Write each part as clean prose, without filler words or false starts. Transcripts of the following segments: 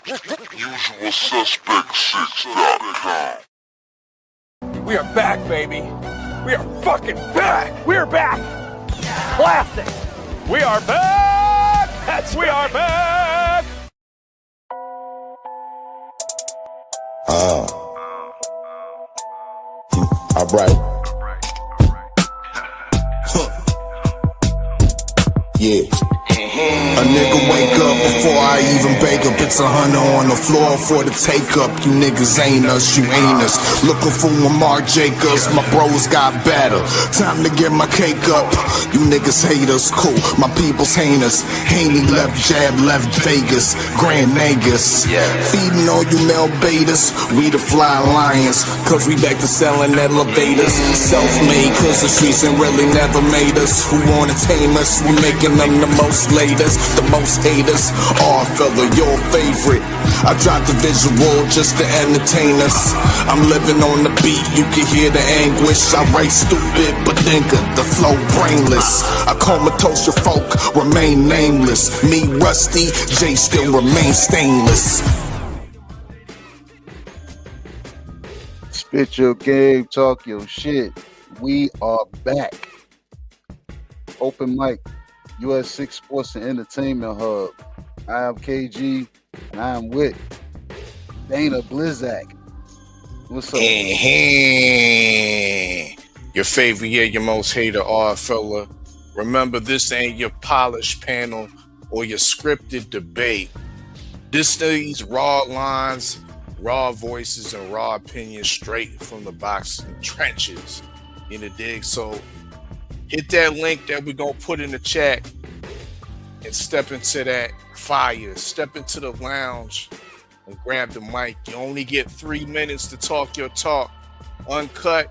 US6.com. We are back, baby. We are fucking back. We're back. Classic. We are back. We are back. All right. Yeah. A nigga wake up before I even bake up. It's 100 on the floor for the take up. You niggas ain't us, you ain't us. Looking for Mark Jacobs, my bros got better. Time to get my cake up. You niggas hate us, cool. My people's hate us. Haney left jab, left Vegas. Grand Nagus. Feeding all you male betas. We the fly lions, cause we back to selling elevators. Self-made, cause the streets ain't really never made us. Who wanna tame us? We making them the most latest, the most haters. Oh, fella, your favorite. I dropped the visual just to entertain us. I'm living on the beat, you can hear the anguish. I write stupid, but nigga, the flow brainless. I comatose your folk, remain nameless. Me rusty, Jay still remain stainless. Spit your game, talk your shit. We are back. Open mic, US6 Sports and Entertainment Hub. I am KG, and I am with Dana Blizzak. What's up? Your favorite, your most hated R fella. Remember, this ain't your polished panel or your scripted debate. This these raw lines, raw voices, and raw opinions straight from the boxing trenches. In the dig. So hit that link that we're gonna put in the chat and step into that fire. Step into the lounge and grab the mic. You only get 3 minutes to talk your talk. Uncut,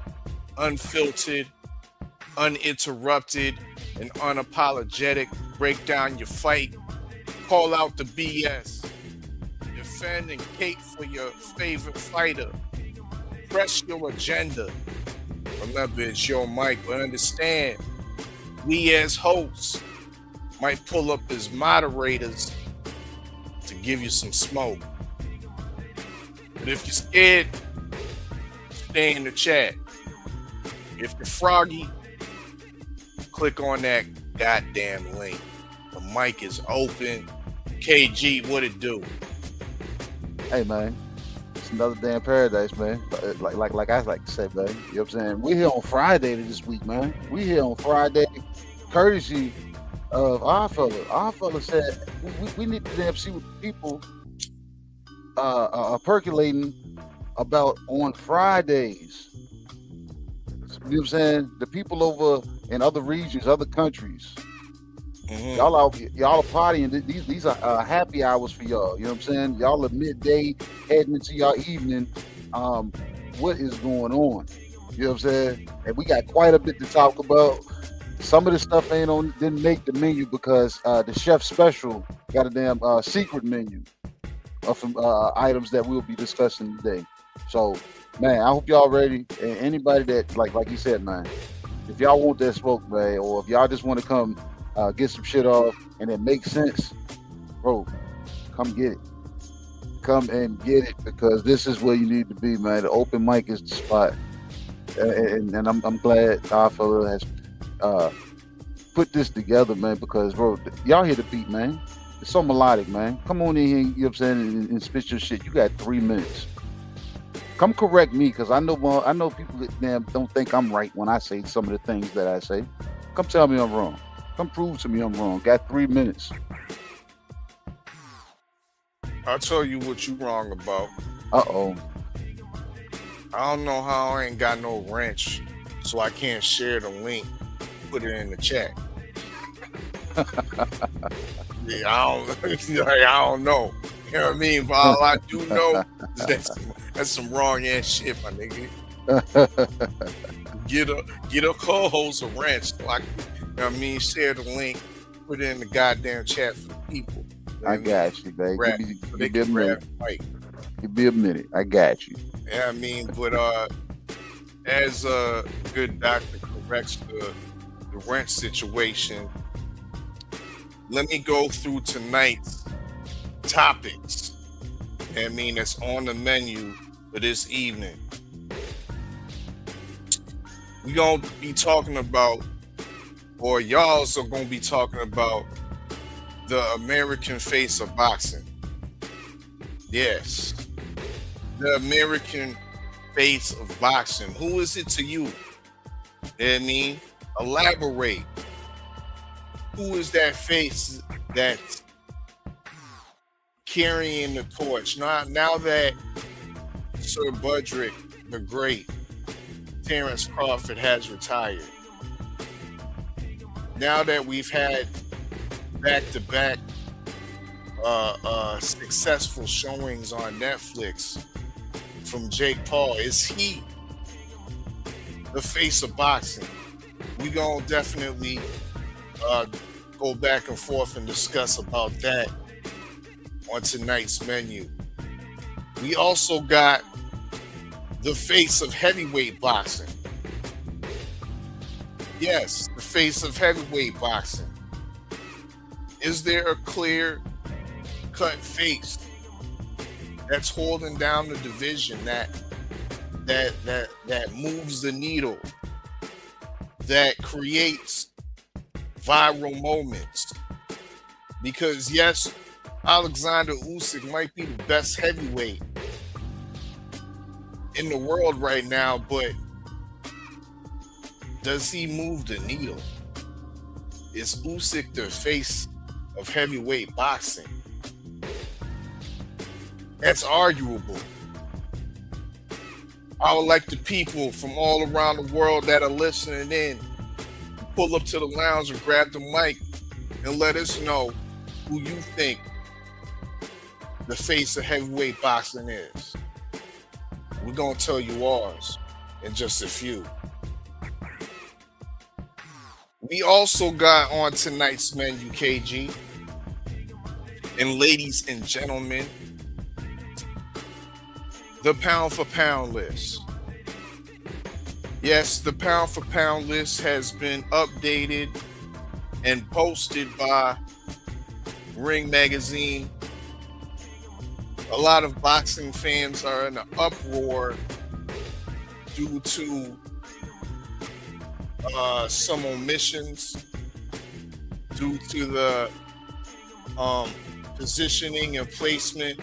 unfiltered, uninterrupted, and unapologetic. Break down your fight. Call out the BS. Defend and cape for your favorite fighter. Press your agenda. Remember, it's your mic, but understand, we as hosts might pull up as moderators to give you some smoke. But if you're scared, stay in the chat. If you're froggy, click on that goddamn link. The mic is open. KG, what it do? Hey, man. It's another damn paradise, man. Like I like to say, man. You know what I'm saying? We're here on Friday this week, man. We here on Friday, courtesy of our fella. Our fella said we need to damn see what people are percolating about on Fridays. You know what I'm saying? The people over in other regions, other countries. Mm-hmm. Y'all are partying. These are happy hours for y'all. You know what I'm saying? Y'all are midday heading into y'all evening. What is going on? You know what I'm saying? And we got quite a bit to talk about. Some of the stuff didn't make the menu because the chef special got a damn secret menu of some items that we'll be discussing today. So, man, I hope y'all ready. And anybody that like you said, man, if y'all want that smoke, man, or if y'all just want to come get some shit off and it makes sense, bro, come get it. Come and get it, because this is where you need to be, man. The open mic is the spot. And I'm glad our fella has put this together, man, because, bro, y'all hear the beat, man. It's so melodic, man. Come on in here, you know what I'm saying, and spit your shit. You got 3 minutes. Come correct me, because I know people that damn don't think I'm right when I say some of the things that I say. Come tell me I'm wrong. Come prove to me I'm wrong. Got 3 minutes. I'll tell you what you wrong about. Uh-oh. I don't know how I ain't got no wrench, so I can't share the link. Put it in the chat. Yeah, I don't know. You know what I mean? But all I do know is that's some wrong ass shit, my nigga. Get a co-host a wrench. Like, you know what I mean? Share the link. Put it in the goddamn chat for the people. I got you, baby. Give me a minute. Give me a minute. I got you. Yeah, I mean, but as a good doctor corrects the wrench situation, let me go through tonight's topics. I mean, that's on the menu for this evening. We gonna be talking about, or y'all are gonna be talking about, the American face of boxing. Yes, the American face of boxing. Who is it to you? You know what I mean? Elaborate. Who is that face that's carrying the torch? Now that Sir Budrick the Great, Terrence Crawford, has retired. Now that we've had back-to-back successful showings on Netflix from Jake Paul, is he the face of boxing? We gonna definitely go back and forth and discuss about that on tonight's menu. We also got the face of heavyweight boxing. Yes, the face of heavyweight boxing. Is there a clear-cut face that's holding down the division, that moves the needle, that creates viral moments? Because yes, Alexander Usyk might be the best heavyweight in the world right now, but does he move the needle? Is Usyk the face of heavyweight boxing? That's arguable. I would like the people from all around the world that are listening in to pull up to the lounge and grab the mic and let us know who you think the face of heavyweight boxing is. We're going to tell you ours in just a few. We also got on tonight's menu, KG, and ladies and gentlemen, the pound for pound list. Yes, the pound for pound list has been updated and posted by Ring Magazine. A lot of boxing fans are in an uproar due to some omissions, due to the positioning and placement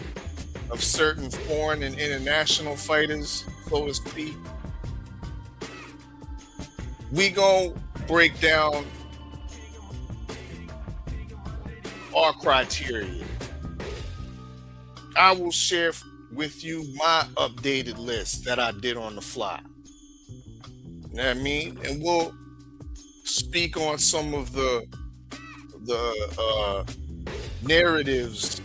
of certain foreign and international fighters, so to speak. We gonna break down our criteria. I will share with you my updated list that I did on the fly. You know what I mean? And we'll speak on some of the narratives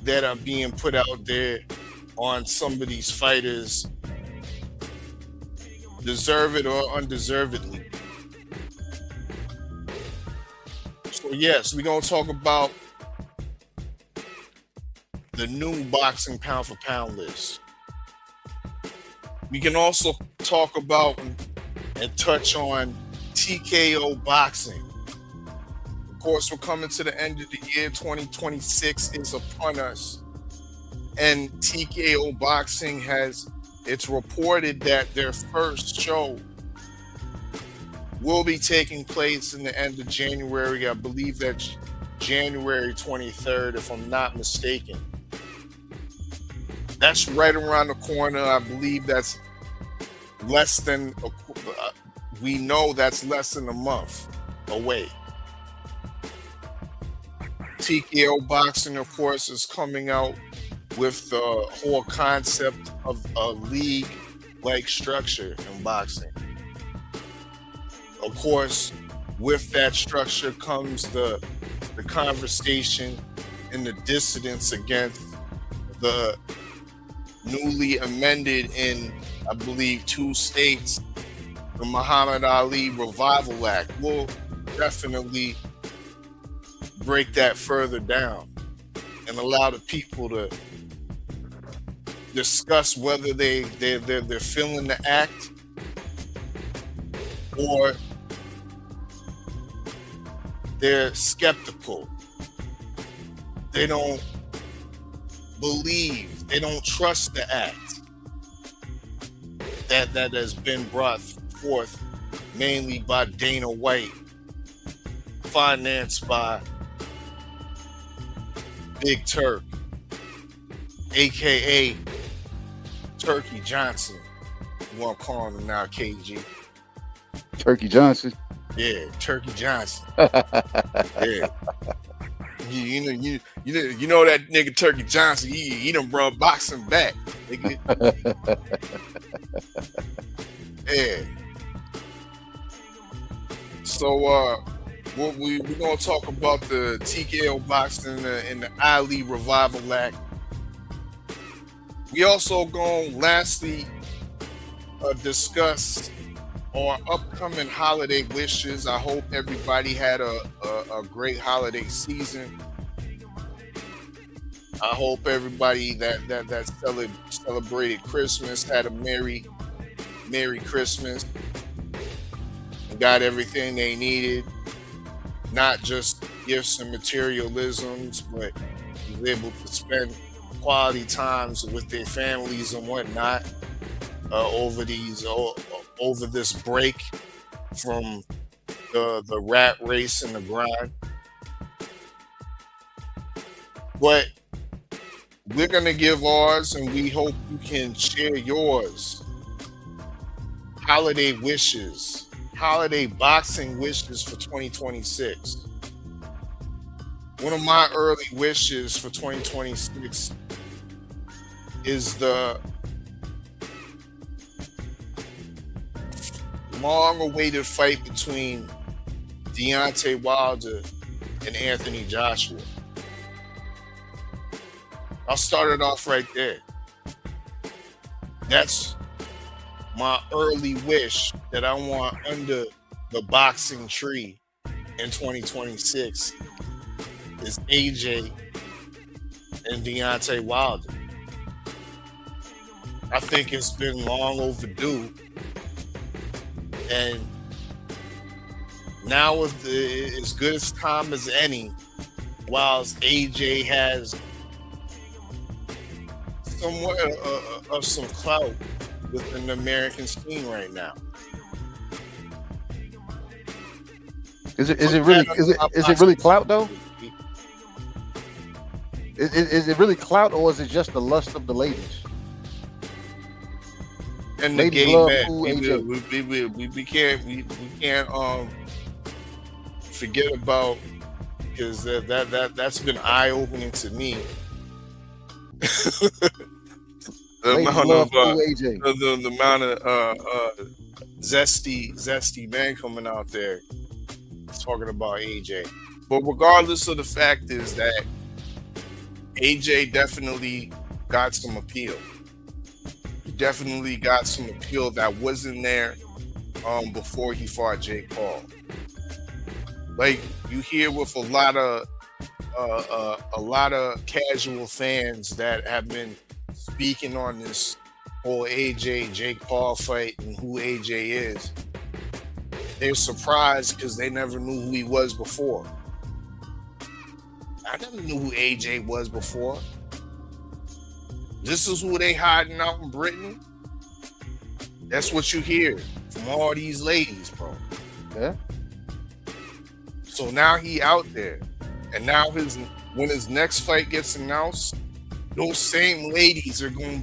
that are being put out there on some of these fighters, deserve it or undeservedly. So yes, we're gonna talk about the new boxing pound for pound list. We can also talk about and touch on TKO boxing. Of course, we're coming to the end of the year. 2026 is upon us. And TKO boxing it's reported that their first show will be taking place in the end of January. I believe that's January 23rd, if I'm not mistaken. That's right around the corner. I believe that's we know that's less than a month away. TKO boxing, of course, is coming out with the whole concept of a league-like structure in boxing. Of course, with that structure comes the conversation and the dissidence against the newly amended in, I believe, 2 states, the Muhammad Ali Revival Act. We'll definitely break that further down and allow the people to discuss whether they're feeling the act or they're skeptical. They don't believe, they don't trust the act that has been brought forth mainly by Dana White, financed by Big Turk, aka Turkey Johnson, who I'm calling him now, KG. Turkey Johnson. Yeah, Turkey Johnson. Yeah. You know that nigga Turkey Johnson, he done brought boxing back, nigga. Yeah. So we're gonna talk about the TKO boxing and the Ali Revival Act. We also gonna lastly discuss our upcoming holiday wishes. I hope everybody had a great holiday season. I hope everybody that celebrated Christmas had a Merry Christmas and got everything they needed, not just gifts and materialisms, but was able to spend quality times with their families and whatnot over this break from the rat race and the grind. But we're gonna give ours, and we hope you can share yours. Holiday wishes, holiday boxing wishes for 2026. One of my early wishes for 2026 is the long-awaited fight between Deontay Wilder and Anthony Joshua. I'll start it off right there. That's my early wish that I want under the boxing tree in 2026 is AJ and Deontay Wilder. I think it's been long overdue. And now is as good as time as any, whilst AJ has somewhat of some clout within the American scene right now. Is it really clout though? Is it really clout, or is it just the lust of the ladies? And the ladies gay love men, cool AJ. we can't forget about, because that's been eye opening to me. The amount of zesty men coming out there talking about AJ. But regardless of the fact is that AJ definitely got some appeal. He definitely got some appeal that wasn't there before he fought Jake Paul. Like you hear with a lot of casual fans that have been speaking on this whole AJ Jake Paul fight and who AJ is. They're surprised because they never knew who he was before. I never knew who AJ was before. This is who they hiding out in Britain. That's what you hear from all these ladies, bro. Yeah. So now he out there, and now when his next fight gets announced, those same ladies are gonna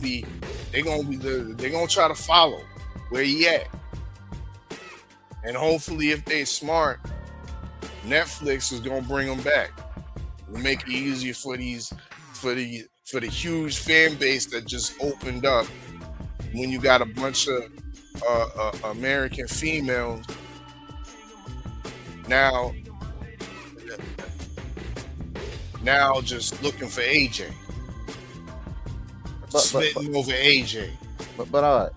try to follow where he at. And hopefully, if they smart, Netflix is gonna bring them back. It'll make it easier for the huge fan base that just opened up when you got a bunch of American females now just looking for AJ. Smitten over AJ. But all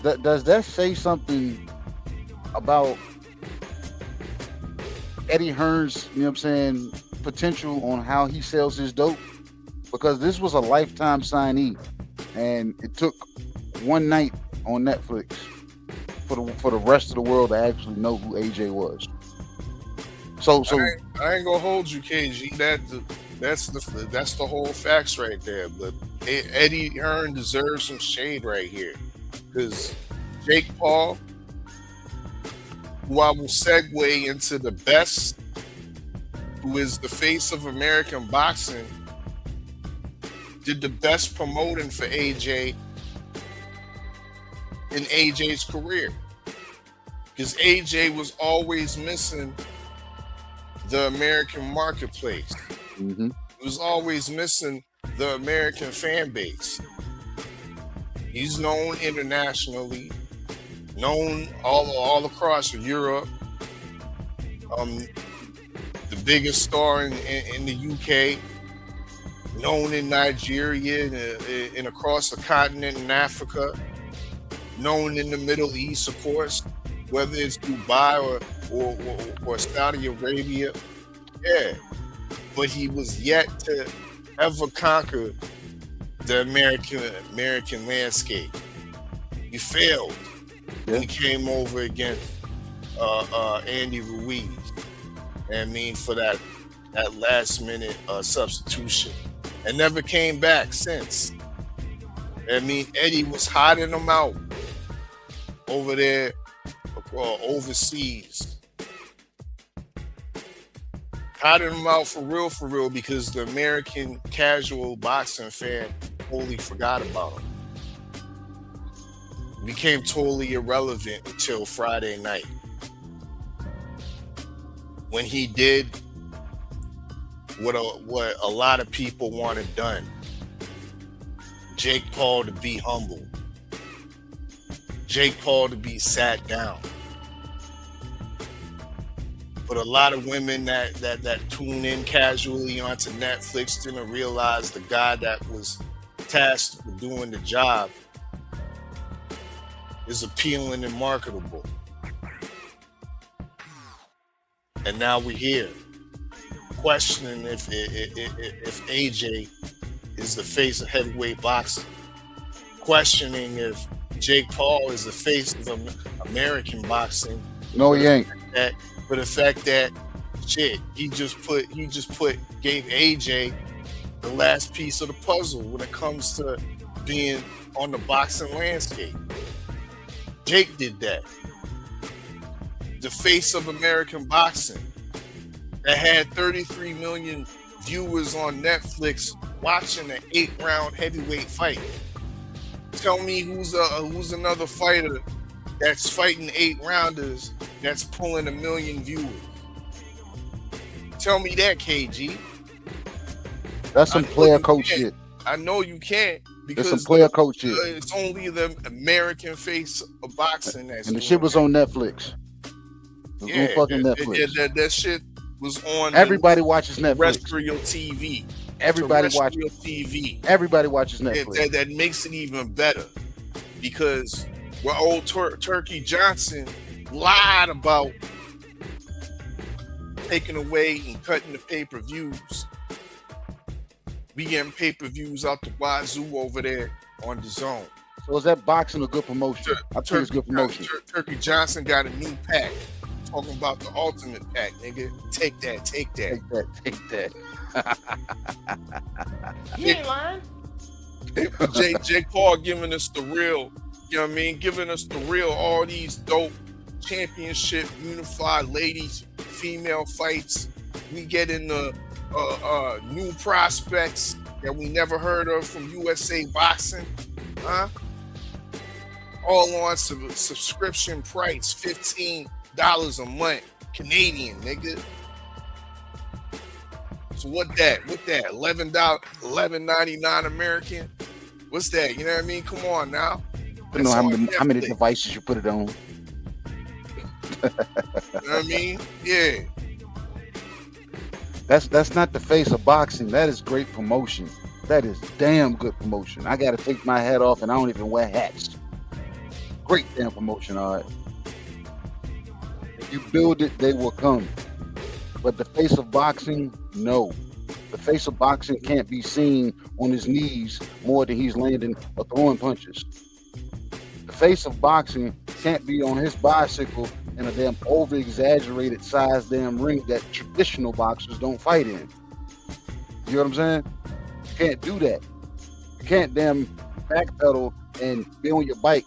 right. Does that say something about Eddie Hearn's, you know what I'm saying, potential on how he sells his dope? Because this was a lifetime signee, and it took one night on Netflix for the rest of the world to actually know who AJ was. So I ain't gonna hold you, KG. That's the whole facts right there. But Eddie Hearn deserves some shade right here, because Jake Paul, who I will segue into the best, who is the face of American boxing, did the best promoting for AJ in AJ's career, because AJ was always missing the American marketplace. Mm-hmm. He was always missing the American fan base. He's known internationally, known all across Europe. The biggest star in the UK, known in Nigeria and across the continent in Africa, known in the Middle East, of course, whether it's Dubai or Saudi Arabia. Yeah. But he was yet to ever conquer the American landscape. He failed when he came over against Andy Ruiz. I mean, for that last minute substitution, and never came back since. I mean, Eddie was hiding him out over there, overseas. Hiding him out for real, because the American casual boxing fan totally forgot about him. Became totally irrelevant until Friday night, when he did what a lot of people wanted done. Jake Paul to be humble. Jake Paul to be sat down. But a lot of women that tune in casually onto Netflix didn't realize the guy that was tasked with doing the job is appealing and marketable. And now we're here questioning if AJ is the face of heavyweight boxing, questioning if Jake Paul is the face of American boxing. No, he ain't. For the fact that shit, he just gave AJ the last piece of the puzzle when it comes to being on the boxing landscape. Jake did that. The face of American boxing that had 33 million viewers on Netflix watching an 8-round heavyweight fight. Tell me who's another fighter that's fighting 8-rounders that's pulling 1 million viewers. Tell me that, KG. That's some player coach shit. I know you can't, because it's some player coach shit. It's only the American face of boxing that's. And the shit was on Netflix. It was on fucking Netflix. That shit was on. Everybody watches Netflix. Terrestrial TV. Everybody watches TV. Everybody watches Netflix. That makes it even better, because old Turkey Johnson lied about taking away and cutting the pay-per-views. We getting pay-per-views out the wazoo over there on the zone. So is that boxing a good promotion? I think it's good promotion. Turkey Johnson got a new pack. Talking about the ultimate pack, nigga. Take that. Take that. You ain't lying. Jake Paul giving us the real, you know what I mean? Giving us the real, all these dope championship unified ladies, female fights. We get in the new prospects that we never heard of from USA Boxing. Huh? All on subscription price, $15 a month, Canadian, nigga. So what that? $11.99 American? What's that? You know what I mean? Come on now. You know how many devices you put it on. You know what I mean? Yeah. That's not the face of boxing. That is great promotion. That is damn good promotion. I gotta take my hat off, and I don't even wear hats. Great damn promotion, all right. If you build it, they will come. But the face of boxing, no. The face of boxing can't be seen on his knees more than he's landing or throwing punches. The face of boxing can't be on his bicycle in a damn over-exaggerated size damn ring that traditional boxers don't fight in. You know what I'm saying? You can't do that. You can't damn backpedal and be on your bike.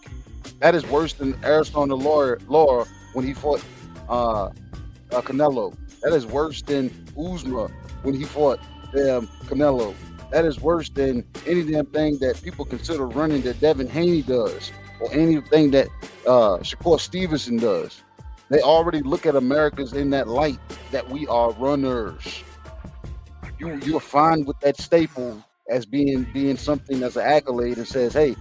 That is worse than Aristotle Laura when he fought Canelo. That is worse than Uzma when he fought Canelo. That is worse than any damn thing that people consider running that Devin Haney does, or anything that Shakur Stevenson does. They already look at Americans in that light that we are runners. You're fine with that staple as being something as an accolade and says, hey,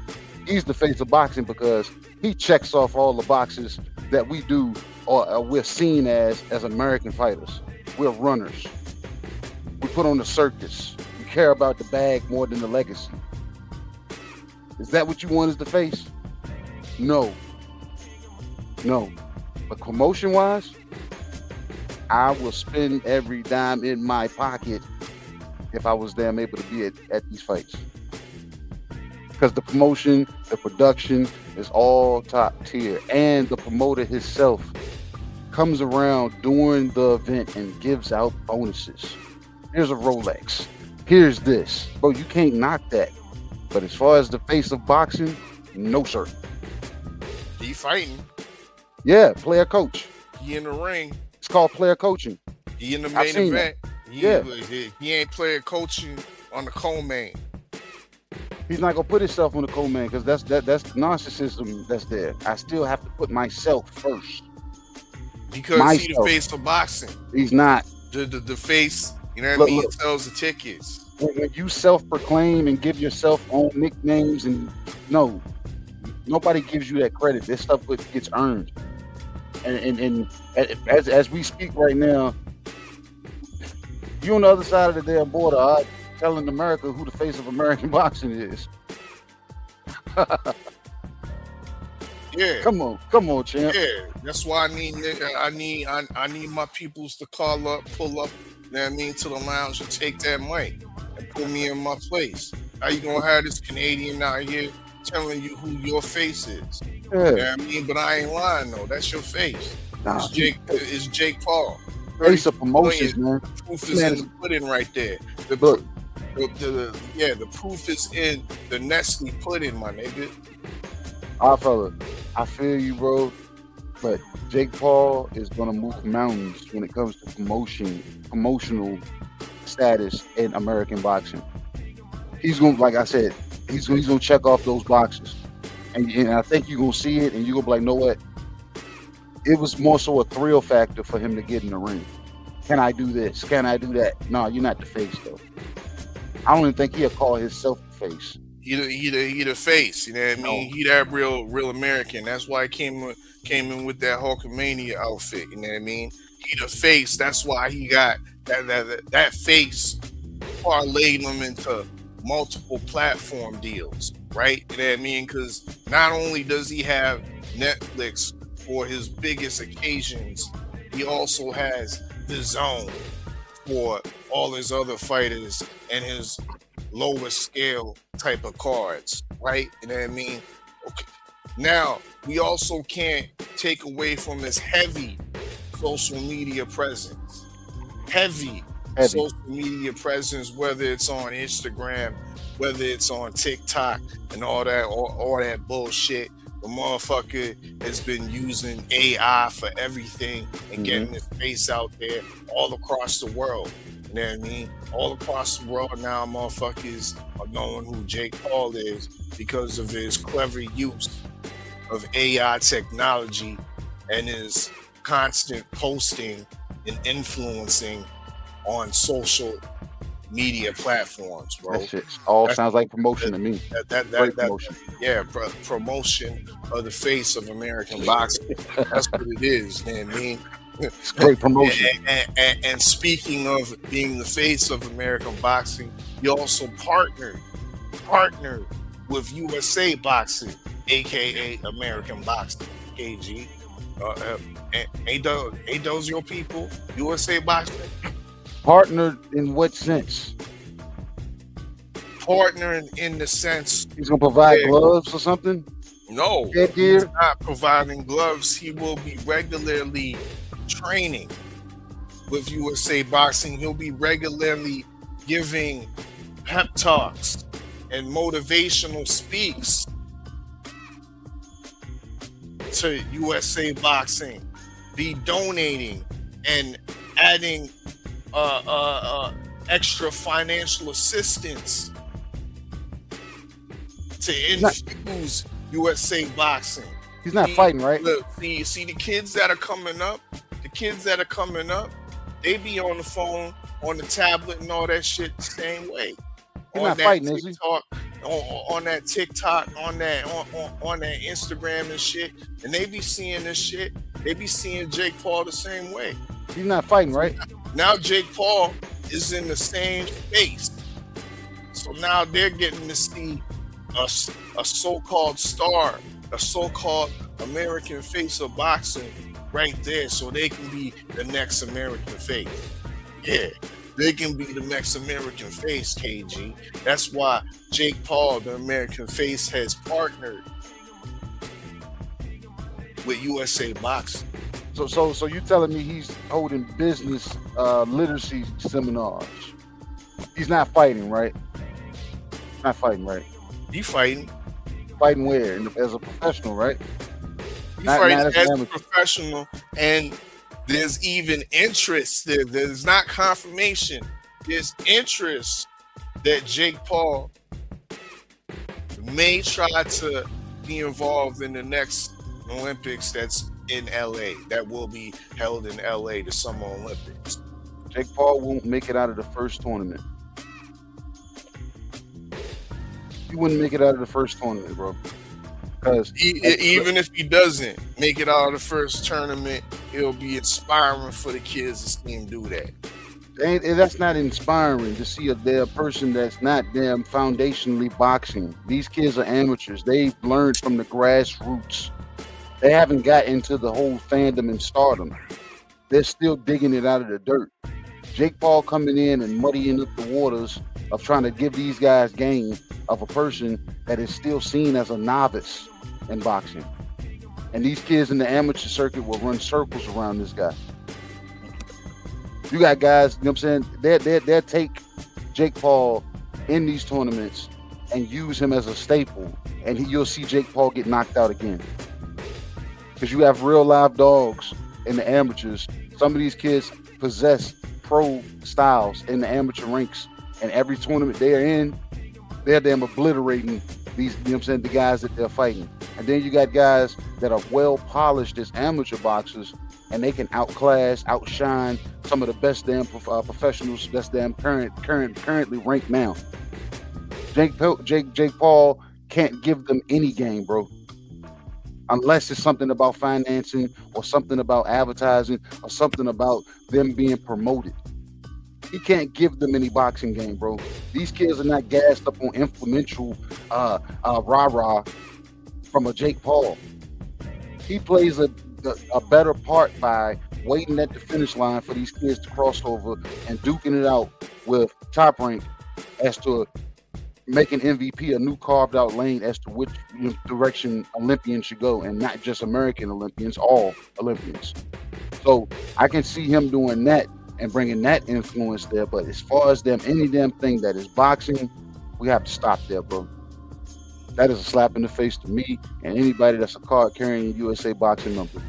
he's the face of boxing because he checks off all the boxes that we do or we're seen as American fighters. We're runners. We put on the circus. We care about the bag more than the legacy. Is that what you want as the face? No. But promotion-wise, I will spend every dime in my pocket if I was damn able to be at these fights. Because the promotion, the production is all top tier. And the promoter himself comes around during the event and gives out bonuses. Here's a Rolex. Here's this. Bro, you can't knock that. But as far as the face of boxing, no, sir. He fighting. Yeah, player coach. He in the ring. It's called player coaching. He in the main event. Yeah. He ain't player coaching on the co-main. He's not gonna put himself on the co-main because that's narcissism that's there. I still have to put myself first. Because he's the face of boxing. He's not. The face, you know what I mean? He sells the tickets. When you self-proclaim and give yourself own nicknames, and no, nobody gives you that credit. This stuff gets earned. And as we speak right now, you on the other side of the damn border, telling America who the face of American boxing is. Yeah. Come on, champ. Yeah, that's why I need my peoples to call up, pull up, you know what I mean, to the lounge and take that mic and put me in my place. How you gonna have this Canadian out here telling you who your face is? Yeah. You know what I mean? But I ain't lying though. That's your face. Nah, it's Jake Paul. Face of promotions, man. The proof is in the pudding right there. The proof is in the Nestle pudding, my nigga. Fella, I feel you, bro. But Jake Paul is gonna move mountains when it comes to promotional status in American boxing. He's gonna, like I said, he's gonna check off those boxes, and I think you're gonna see it, and you're gonna be like, know what? It was more so a thrill factor for him to get in the ring. Can I do this? Can I do that? No, you're not the face though. I don't even think he'll call himself the face. He the face, you know what I mean? No. He that real American. That's why he came in with that Hulkamania outfit, you know what I mean? He the face. That's why he got that face parlayed him into multiple platform deals, right? You know what I mean? Because not only does he have Netflix for his biggest occasions, he also has the Zone for all his other fighters and his lower scale type of cards, right? You know what I mean? Okay. Now, we also can't take away from his heavy social media presence. Heavy social media presence, whether it's on Instagram, whether it's on TikTok and all that bullshit. The motherfucker has been using AI for everything and getting his face out there all across the world. You know what I mean? All across the world now, motherfuckers are knowing who Jake Paul is because of his clever use of AI technology and his constant posting and influencing on social media platforms, bro. That shit sounds like promotion to me. Promotion. Yeah, promotion of the face of American boxing. That's what it is, you know what I mean? It's great promotion. And speaking of being the face of American boxing, he also partnered with USA Boxing, aka American Boxing, KG. Ain't those your people? USA Boxing? Partnered in what sense? Partnering in the sense he's gonna provide gloves or something? No, he's not providing gloves. He will be regularly training with USA Boxing. He'll be regularly giving pep talks and motivational speaks to USA Boxing, be donating and adding extra financial assistance to infuse USA Boxing. He's not fighting, right? Look, see the kids that are coming up, they be on the phone, on the tablet, and all that shit the same way. He's not fighting, is he? On that TikTok, on that Instagram and shit, and they be seeing this shit. They be seeing Jake Paul the same way. He's not fighting, right? Now Jake Paul is in the same space, so now they're getting to see a so-called star, a so-called American face of boxing right there, so they can be the next American face. Yeah, they can be the next American face, KG. That's why Jake Paul, the American face, has partnered with USA Boxing. So you telling me he's holding business literacy seminars? He's not fighting, right? Not fighting, right? He fighting. Fighting where? As a professional, right? He fighting as a professional, and there's even interest. There's not confirmation. There's interest that Jake Paul may try to be involved in the next Olympics that's in LA, that will be held in LA, the Summer Olympics. Jake Paul won't make it out of the first tournament. He wouldn't make it out of the first tournament, bro. Because even if he doesn't make it out of the first tournament, it'll be inspiring for the kids to see him do that. That's not inspiring to see a person that's not damn foundationally boxing. These kids are amateurs. They've learned from the grassroots. They haven't got into the whole fandom and stardom. They're still digging it out of the dirt. Jake Paul coming in and muddying up the waters of trying to give these guys game of a person that is still seen as a novice in boxing. And these kids in the amateur circuit will run circles around this guy. You got guys, you know what I'm saying? They'll take Jake Paul in these tournaments and use him as a staple, and you'll see Jake Paul get knocked out again. Because you have real live dogs in the amateurs. Some of these kids possess pro styles in the amateur ranks, and every tournament they are in, they're damn obliterating these, you know what I'm saying, the guys that they're fighting. And then you got guys that are well polished as amateur boxers, and they can outclass, outshine some of the best damn professionals that's damn currently ranked now. Jake Paul can't give them any game, bro. Unless it's something about financing or something about advertising or something about them being promoted. He can't give them any boxing game, bro. These kids are not gassed up on influential rah-rah from a Jake Paul. He plays a better part by waiting at the finish line for these kids to cross over and duking it out with Top Rank as to making MVP a new carved out lane as to which direction Olympians should go, and not just American Olympians, all Olympians. So I can see him doing that and bringing that influence there. But as far as any damn thing that is boxing, we have to stop there, bro. That is a slap in the face to me and anybody that's a card carrying USA Boxing number.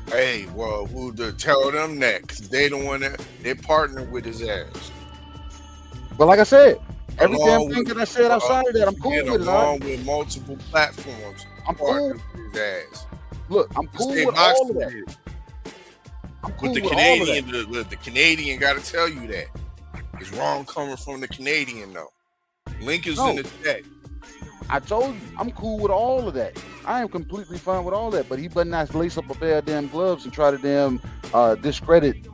Hey, well, who to tell them that? Because they don't want to, they partner with his ass. But like I said, every damn thing that I said outside of that, I'm cool with it. Along with multiple platforms, I'm cool with his ass. Look, I'm cool with all of that. I'm cool with the Canadian. The Canadian got to tell you that. It's wrong coming from the Canadian, though. Link is in the chat. I told you, I'm cool with all of that. I am completely fine with all that. But he better not lace up a pair of damn gloves and try to damn discredit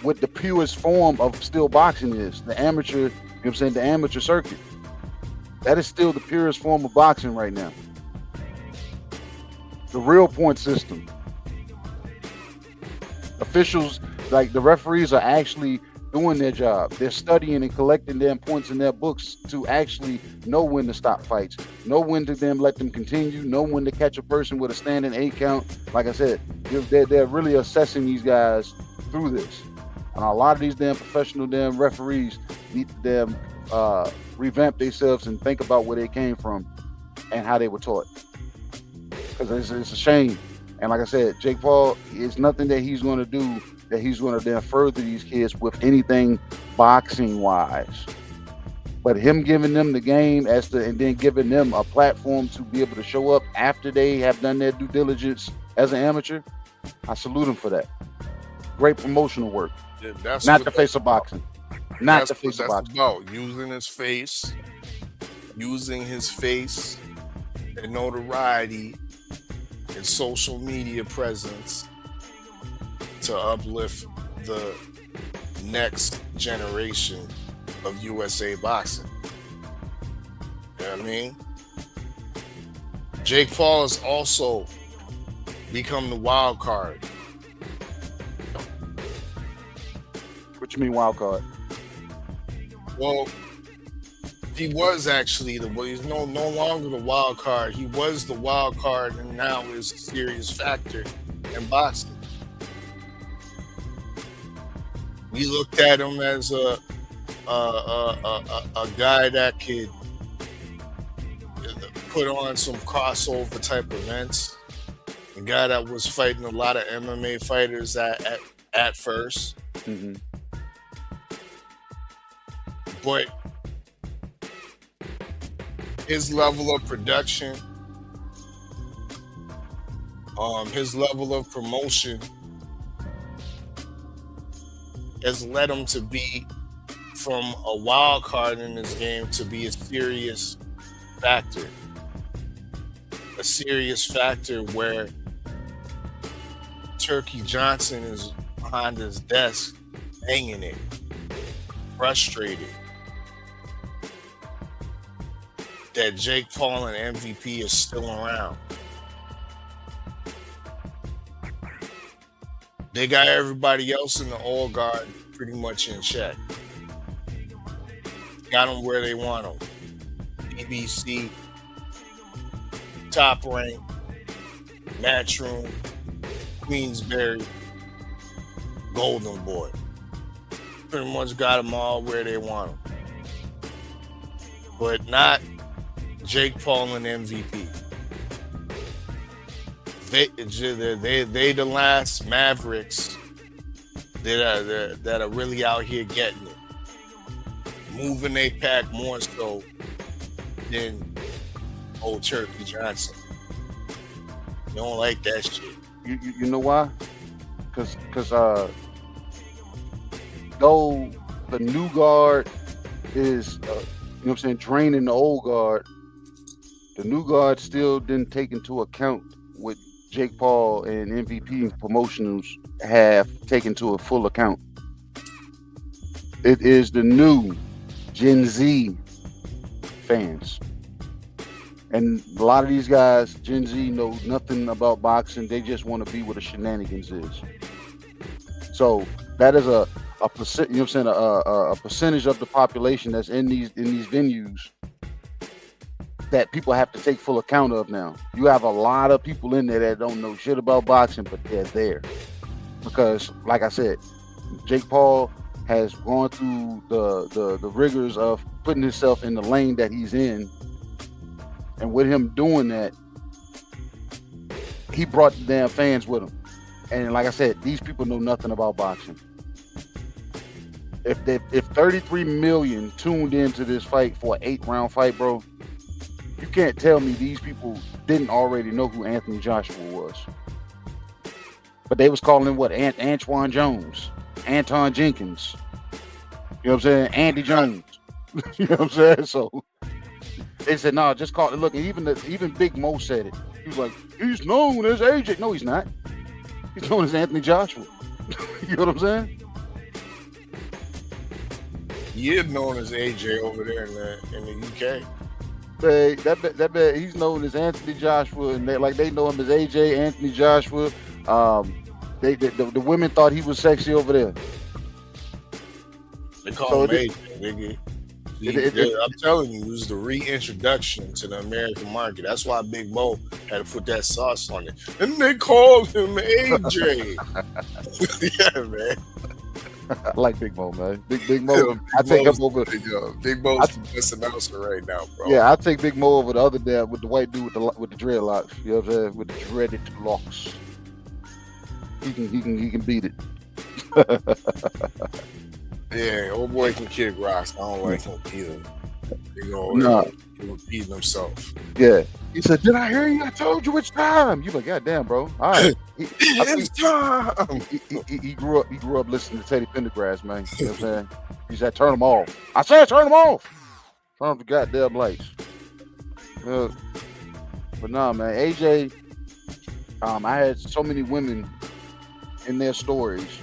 what the purest form of still boxing is. The amateur, you know what I'm saying, the amateur circuit. That is still the purest form of boxing right now. The real point system. Officials, like the referees, are actually doing their job. They're studying and collecting damn points in their books to actually know when to stop fights, know when to then let them continue, know when to catch a person with a standing 8 count. Like I said, they're really assessing these guys through this. And a lot of these damn professional damn referees need to damn revamp themselves and think about where they came from and how they were taught. Because it's a shame. And like I said, Jake Paul, it's nothing that he's going to do that he's going to then further these kids with anything boxing wise. But him giving them the game and then giving them a platform to be able to show up after they have done their due diligence as an amateur, I salute him for that. Great promotional work. Yeah, that's not the face of boxing. Not the face of boxing. About using his face and notoriety and social media presence to uplift the next generation of USA boxing. You know what I mean? Jake Paul has also become the wild card. What you mean wild card? Well, he was actually he's no longer the wild card. He was the wild card and now is a serious factor in boxing. We looked at him as a guy that could put on some crossover type events. A guy that was fighting a lot of MMA fighters at first. Mm-hmm. But his level of production, his level of promotion has led him to be from a wild card in this game to be a serious factor. A serious factor where Turkey Johnson is behind his desk, hanging it, frustrated that Jake Paul and MVP is still around. They got everybody else in the old guard pretty much in check. Got them where they want them. BBC, Top Rank, Matchroom, Queensberry, Golden Boy. Pretty much got them all where they want them. But not Jake Paul and MVP. They the last Mavericks that are really out here getting it, moving they pack more so than old Turkey Johnson. You don't like that shit. You know why? Because though the new guard is you know what I'm saying, draining the old guard, the new guard still didn't take into account what Jake Paul and MVP promotionals have taken to a full account. It is the new Gen Z fans. And a lot of these guys, Gen Z, know nothing about boxing. They just want to be where the shenanigans is. So that is a percent, you know what I'm saying, a percentage of the population that's in these venues that people have to take full account of now. You have a lot of people in there that don't know shit about boxing, but they're there. Because, like I said, Jake Paul has gone through the rigors of putting himself in the lane that he's in. And with him doing that, he brought the damn fans with him. And like I said, these people know nothing about boxing. If 33 million tuned into this fight for an 8-round fight, bro, you can't tell me these people didn't already know who Anthony Joshua was. But they was calling him what? Antoine Jones, Anton Jenkins. You know what I'm saying? Andy Jones. You know what I'm saying? So they said, no, just call it. Look, even Big Mo said it. He was like, he's known as AJ. No, he's not. He's known as Anthony Joshua. You know what I'm saying? He is known as AJ over there in the UK. That he's known as Anthony Joshua, and they know him as AJ, Anthony Joshua. The women thought he was sexy over there. They call him AJ. I'm telling you, it was the reintroduction to the American market. That's why Big Mo had to put that sauce on it. And they called him AJ. Yeah, man. I like Big Mo, man. Big Mo. I take him over. Big Mo's the best announcer right now, bro. Yeah, I take Big Mo over the other dad with the white dude with the dreadlocks. You know what I'm saying? With the dreaded locks. He can beat it. Yeah, old boy can kick rocks. I don't like him either. You know, he was beating himself. Yeah. He said, "Did I hear you? I told you which time." You like, "God damn, bro." All right. It's time. He grew up listening to Teddy Pendergrass, man. You know what I'm saying? He said, "Turn them off." I said, "Turn them off." Turn off the goddamn lights. But nah, man, AJ. I had so many women in their stories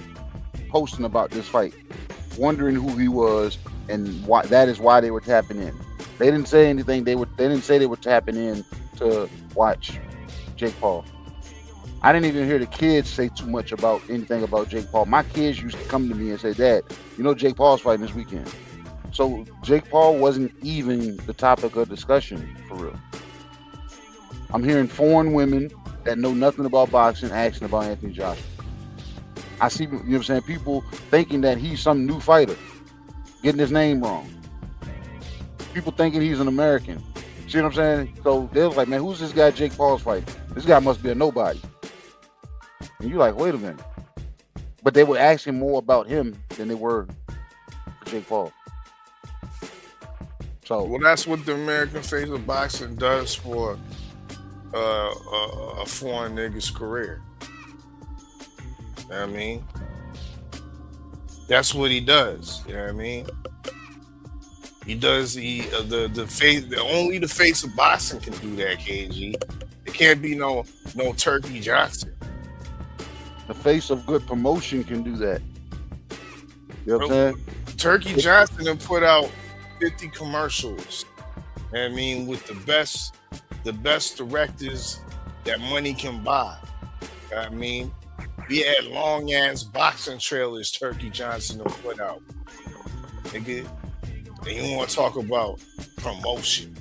posting about this fight, wondering who he was and why. That is why they were tapping in. They didn't say anything. They didn't say they were tapping in to watch Jake Paul. I didn't even hear the kids say too much about anything about Jake Paul. My kids used to come to me and say, "Dad, you know Jake Paul's fighting this weekend." So Jake Paul wasn't even the topic of discussion for real. I'm hearing foreign women that know nothing about boxing asking about Anthony Joshua. I see, you know what I'm saying, people thinking that he's some new fighter, getting his name wrong. People thinking he's an American. See what I'm saying? So they're like, "Man, who's this guy Jake Paul's fighting? This guy must be a nobody." And you're like, wait a minute. But they were asking more about him than they were for Jake Paul. So, well, that's what the American face of boxing does for a foreign nigga's career. You know what I mean? That's what he does. You know what I mean? He does the face. Only the face of boxing can do that, KG. It can't be no Turkey Johnson. The face of good promotion can do that. You know what I'm saying? Turkey Johnson have put out 50 commercials. You know what I mean, with the best directors that money can buy. You know what I mean, we had long ass boxing trailers Turkey Johnson have put out. Nigga. And you want to talk about promotion?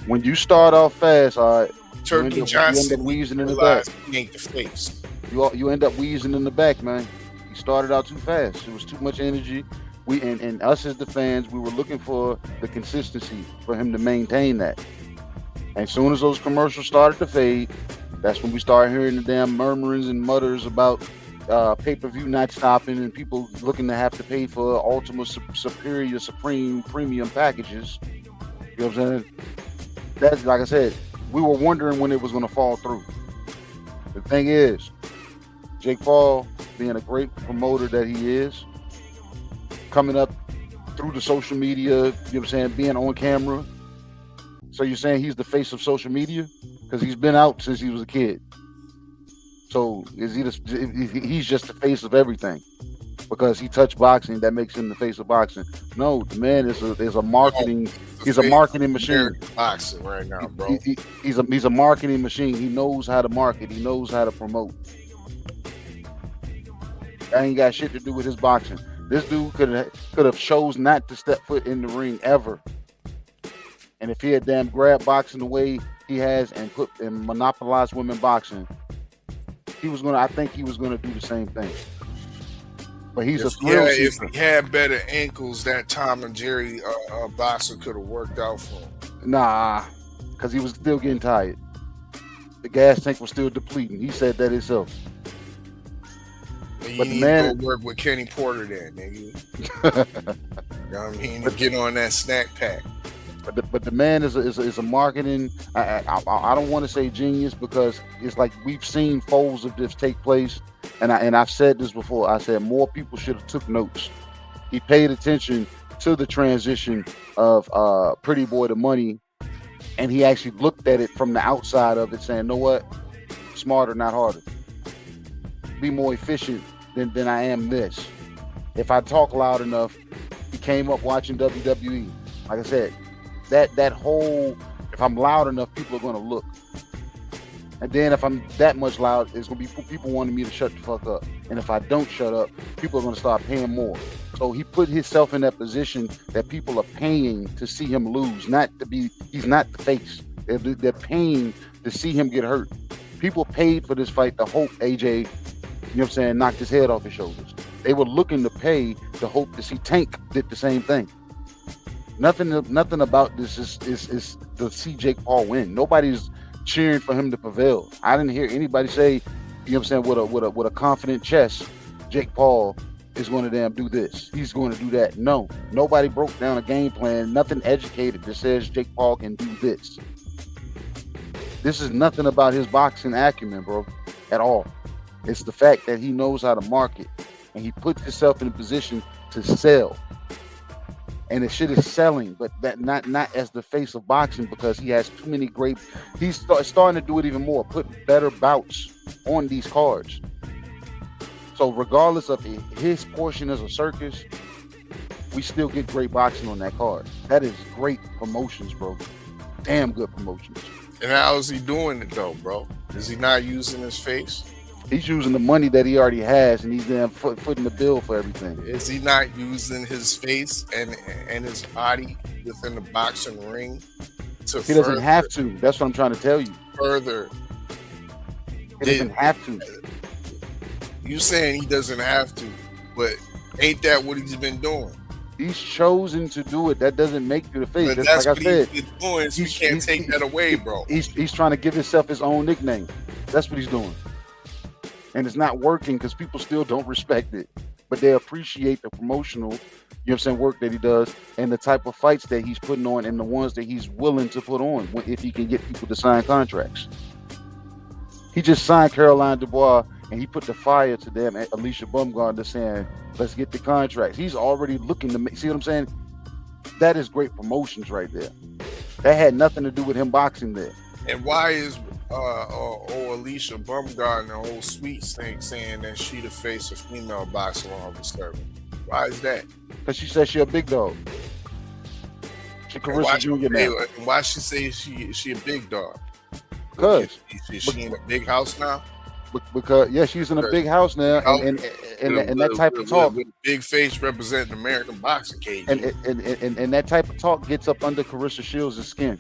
When you start off fast, all right, Turkey Johnson, you end up wheezing in the back. He ain't the face. You end up wheezing in the back, man. He started out too fast. It was too much energy. We and us as the fans, we were looking for the consistency for him to maintain that. And as soon as those commercials started to fade, that's when we started hearing the damn murmurings and mutters about pay-per-view not stopping and people looking to have to pay for ultimate superior supreme premium packages. You know what I'm saying? That's, like I said, we were wondering when it was going to fall through. The thing is, Jake Paul, being a great promoter that he is, coming up through the social media, you know what I'm saying, being on camera. So you're saying he's the face of social media? Because he's been out since he was a kid. So is he's just the face of everything because he touched boxing, that makes him the face of boxing? No, the man is a marketing. He's a marketing machine. Boxing right now, bro. He's a marketing machine. He knows how to market. He knows how to promote. That ain't got shit to do with his boxing. This dude could have chose not to step foot in the ring ever. And if he had damn grabbed boxing the way he has and monopolized women boxing, I think he was gonna do the same thing. But he's a thrill seeker. If he had better ankles, that Tom and Jerry boxer could have worked out for him. Nah, because he was still getting tired. The gas tank was still depleting. He said that himself. But you need to go work with Kenny Porter then, nigga. You know what I mean? Get on that snack pack. But the man is a marketing. I don't want to say genius because it's like we've seen folds of this take place, and I've said this before. I said more people should have took notes. He paid attention to the transition of Pretty Boy to Money, and he actually looked at it from the outside of it, saying, "Know what? Smarter, not harder. Be more efficient than I am this. If I talk loud enough." He came up watching WWE. Like I said. That whole, if I'm loud enough, people are going to look. And then if I'm that much loud, it's going to be people wanting me to shut the fuck up. And if I don't shut up, people are going to start paying more. So he put himself in that position that people are paying to see him lose, he's not the face. They're paying to see him get hurt. People paid for this fight to hope AJ, you know what I'm saying, knocked his head off his shoulders. They were looking to pay to hope to see Tank did the same thing. Nothing about this is to see Jake Paul win. Nobody's cheering for him to prevail. I didn't hear anybody say, you know what I'm saying, with a confident chest, Jake Paul is going to do this. He's going to do that. No, nobody broke down a game plan. Nothing educated that says Jake Paul can do this. This is nothing about his boxing acumen, bro, at all. It's the fact that he knows how to market, and he puts himself in a position to sell. And the shit is selling, but that not as the face of boxing, because he has too many great. He's starting to do it even more, put better bouts on these cards. So regardless of his portion as a circus, we still get great boxing on that card. That is great promotions, bro. Damn good promotions. And how is he doing it though, bro? Is he not using his face? He's using the money that he already has, and he's damn footing the bill for everything. Is he not using his face and his body within the boxing ring to? He doesn't have to. That's what I'm trying to tell you. Further, he doesn't have to. You saying he doesn't have to, but ain't that what he's been doing? He's chosen to do it. That doesn't make you the face. But that's like what I said, he's been doing. So you can't take that away, bro. He's trying to give himself his own nickname. That's what he's doing. And it's not working because people still don't respect it, but they appreciate the promotional, you know what I'm saying, work that he does and the type of fights that he's putting on and the ones that he's willing to put on if he can get people to sign contracts. He just signed Caroline Dubois and he put the fire to them at Alicia Baumgartner saying, let's get the contracts. He's already looking to make, see what I'm saying? That is great promotions right there. That had nothing to do with him boxing there. And why is Alicia Baumgartner, whole sweet thing, saying that she the face of female boxing all of a sudden? Why is that? Because she says she a big dog. She Carissa Jr. now. Why she say she a big dog? Because is she in a big house now? Because yeah, she's in a big house now, and that type of talk. With a big face representing American boxing cage. And that type of talk gets up under Carissa Shields' skin.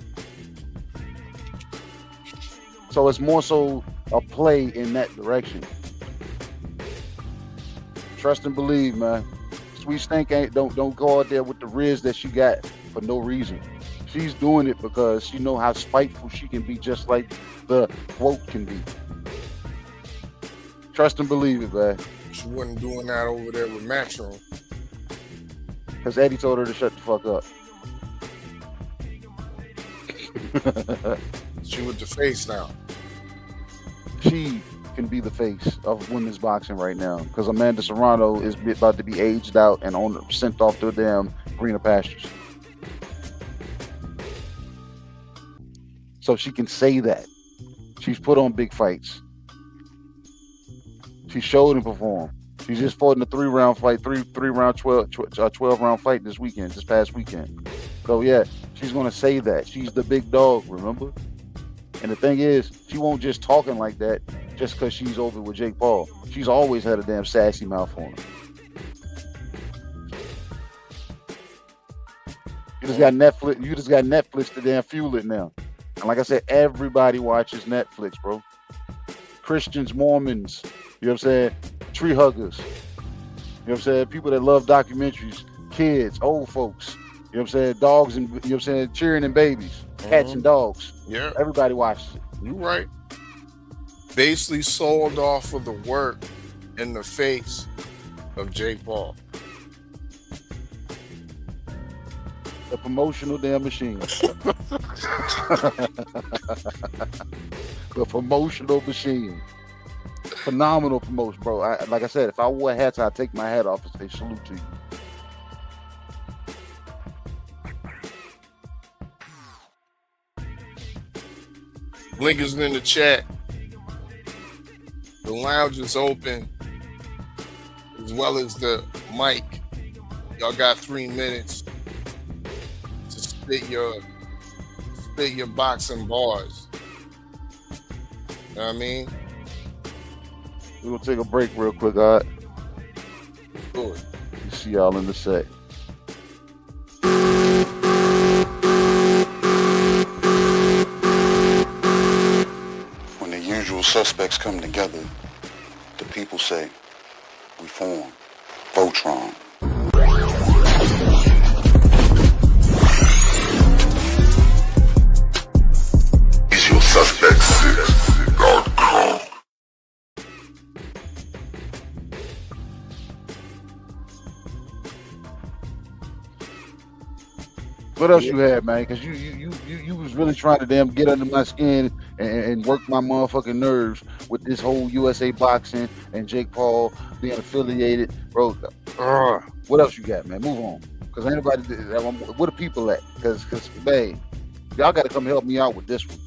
So it's more so a play in that direction. Trust and believe, man. Sweet Stink don't go out there with the riz that she got for no reason. She's doing it because she know how spiteful she can be, just like the quote can be. Trust and believe it, man. She wasn't doing that over there with Matchroom. Because Eddie told her to shut the fuck up. She with the face now. She can be the face of women's boxing right now because Amanda Serrano is about to be aged out and sent off to a damn greener pastures. So she can say that. She's put on big fights. She showed and performed. She just fought in a 3-round fight, 12-round fight this past weekend. So yeah, she's gonna say that. She's the big dog, remember? And the thing is, she won't just talking like that just because she's over with Jake Paul. She's always had a damn sassy mouth on her. You just got Netflix to damn fuel it now. And like I said, everybody watches Netflix, bro. Christians, Mormons, you know what I'm saying? Tree huggers. You know what I'm saying? People that love documentaries, kids, old folks. You know what I'm saying? Dogs and, you know what I'm saying? Cheering and babies, cats and dogs. Yeah. Everybody watches it. You right. Basically sold off of the work in the face of Jake Paul. The promotional damn machine. The promotional machine. Phenomenal promotion, bro. Like I said, if I wore hats, I'd take my hat off and say salute to you. Link is in the chat. The lounge is open, as well as the mic. Y'all got 3 minutes to spit your boxing bars. You know what I mean? We're gonna take a break real quick, all right? Good. See y'all in the sec. When the usual suspects come together, the people say, we form Voltron. What else you had, man? Because you was really trying to damn get under my skin and work my motherfucking nerves with this whole USA boxing and Jake Paul being affiliated, bro. What else you got, man? Move on. Because ain't nobody. Where the people at? Because man, y'all got to come help me out with this one.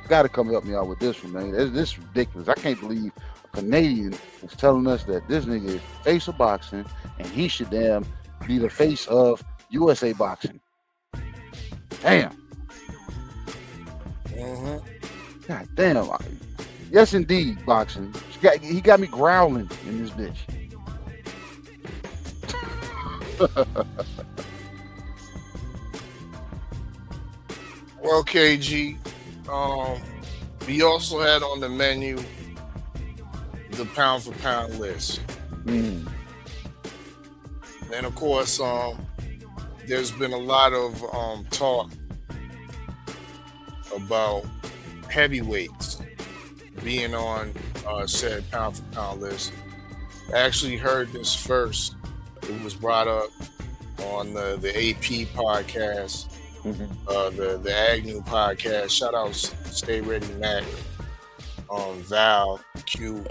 Got to come help me out with this one, man. This is ridiculous. I can't believe a Canadian is telling us that this nigga is face of boxing and he should damn be the face of USA boxing. Damn. God damn. Yes, indeed, boxing. He got me growling in this bitch. Well, KG, we also had on the menu the pound for pound list. And of course, there's been a lot of talk about heavyweights being on said pound for pound list. I actually heard this first. It was brought up on the AP podcast, the Agnew podcast. Shout out Stay Ready Mac, Val, Q,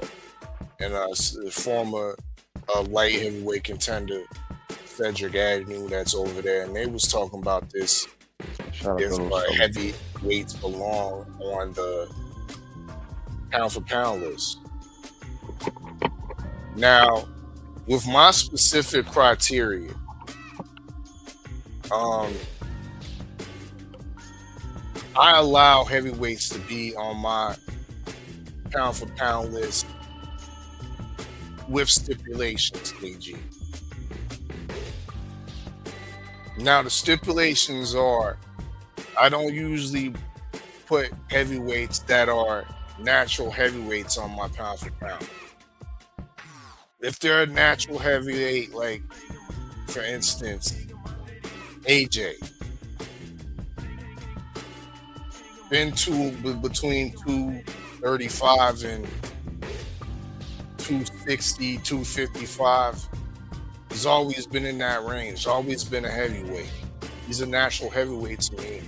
and the former light heavyweight contender Cedric Agnew that's over there, and they was talking about this. If heavyweights belong on the pound for pound list. Now, with my specific criteria, I allow heavyweights to be on my pound for pound list with stipulations, KG. Now, the stipulations are, I don't usually put heavyweights that are natural heavyweights on my pound for pound. If they're a natural heavyweight, like, for instance, AJ, been between 235 and 260, 255. He's always been in that range, always been a heavyweight. He's a natural heavyweight to me.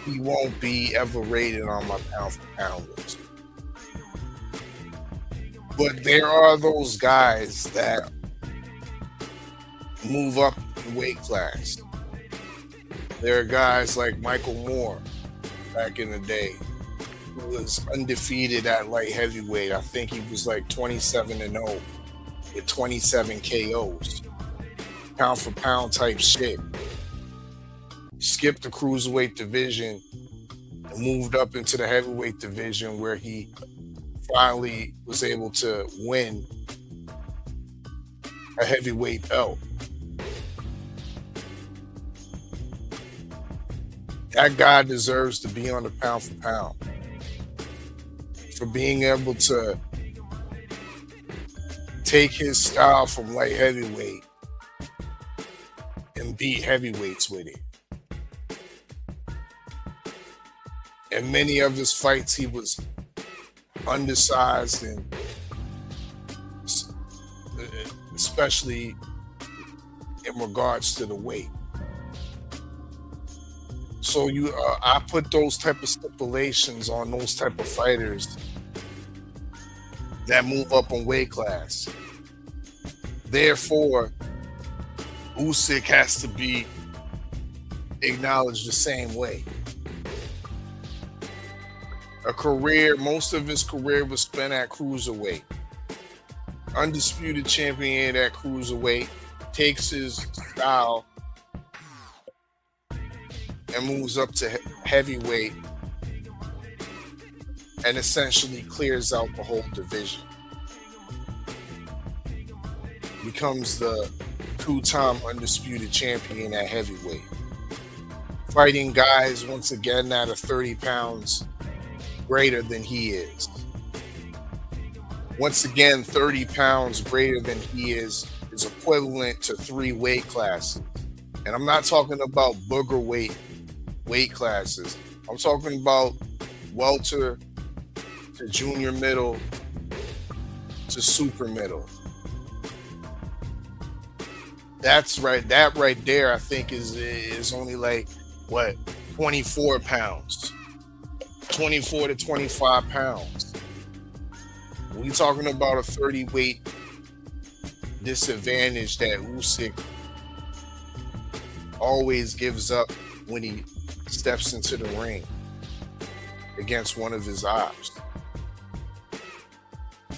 He won't be ever rated on my pound for pound list. But there are those guys that move up the weight class. There are guys like Michael Moore back in the day who was undefeated at light heavyweight. I think he was like 27-0 with 27 KOs. Pound for pound type shit. Skipped the cruiserweight division and moved up into the heavyweight division where he finally was able to win a heavyweight belt. That guy deserves to be on the pound for pound for being able to take his style from light heavyweight and beat heavyweights with it. In many of his fights, he was undersized, and especially in regards to the weight. So I put those type of stipulations on those type of fighters that move up in weight class. Therefore, Usyk has to be acknowledged the same way. Most of his career was spent at cruiserweight. Undisputed champion at cruiserweight, takes his style and moves up to heavyweight and essentially clears out the whole division. Becomes the two-time undisputed champion at heavyweight. Fighting guys, once again, that are 30 pounds greater than he is. Once again, 30 pounds greater than he is equivalent to 3 weight classes. And I'm not talking about booger weight classes. I'm talking about welter to junior middle to super middle. That's right. That right there, I think is only like what 24 pounds, 24 to 25 pounds. We talking about a 30 weight disadvantage that Usyk always gives up when he steps into the ring against one of his ops.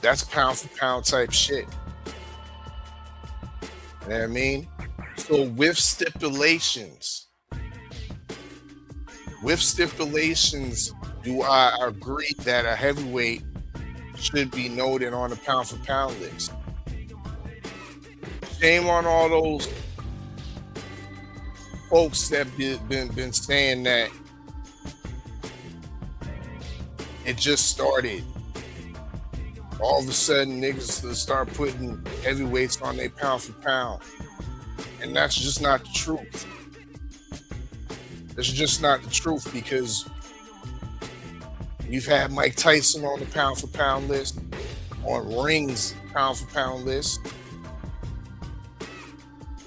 That's pound for pound type shit. You know what I mean? So with stipulations, do I agree that a heavyweight should be noted on the pound for pound list? Shame on all those folks that been saying that it just started. All of a sudden, niggas start putting heavyweights on their pound for pound. And that's just not the truth. That's just not the truth, because you've had Mike Tyson on the pound for pound list, on Ring's pound for pound list,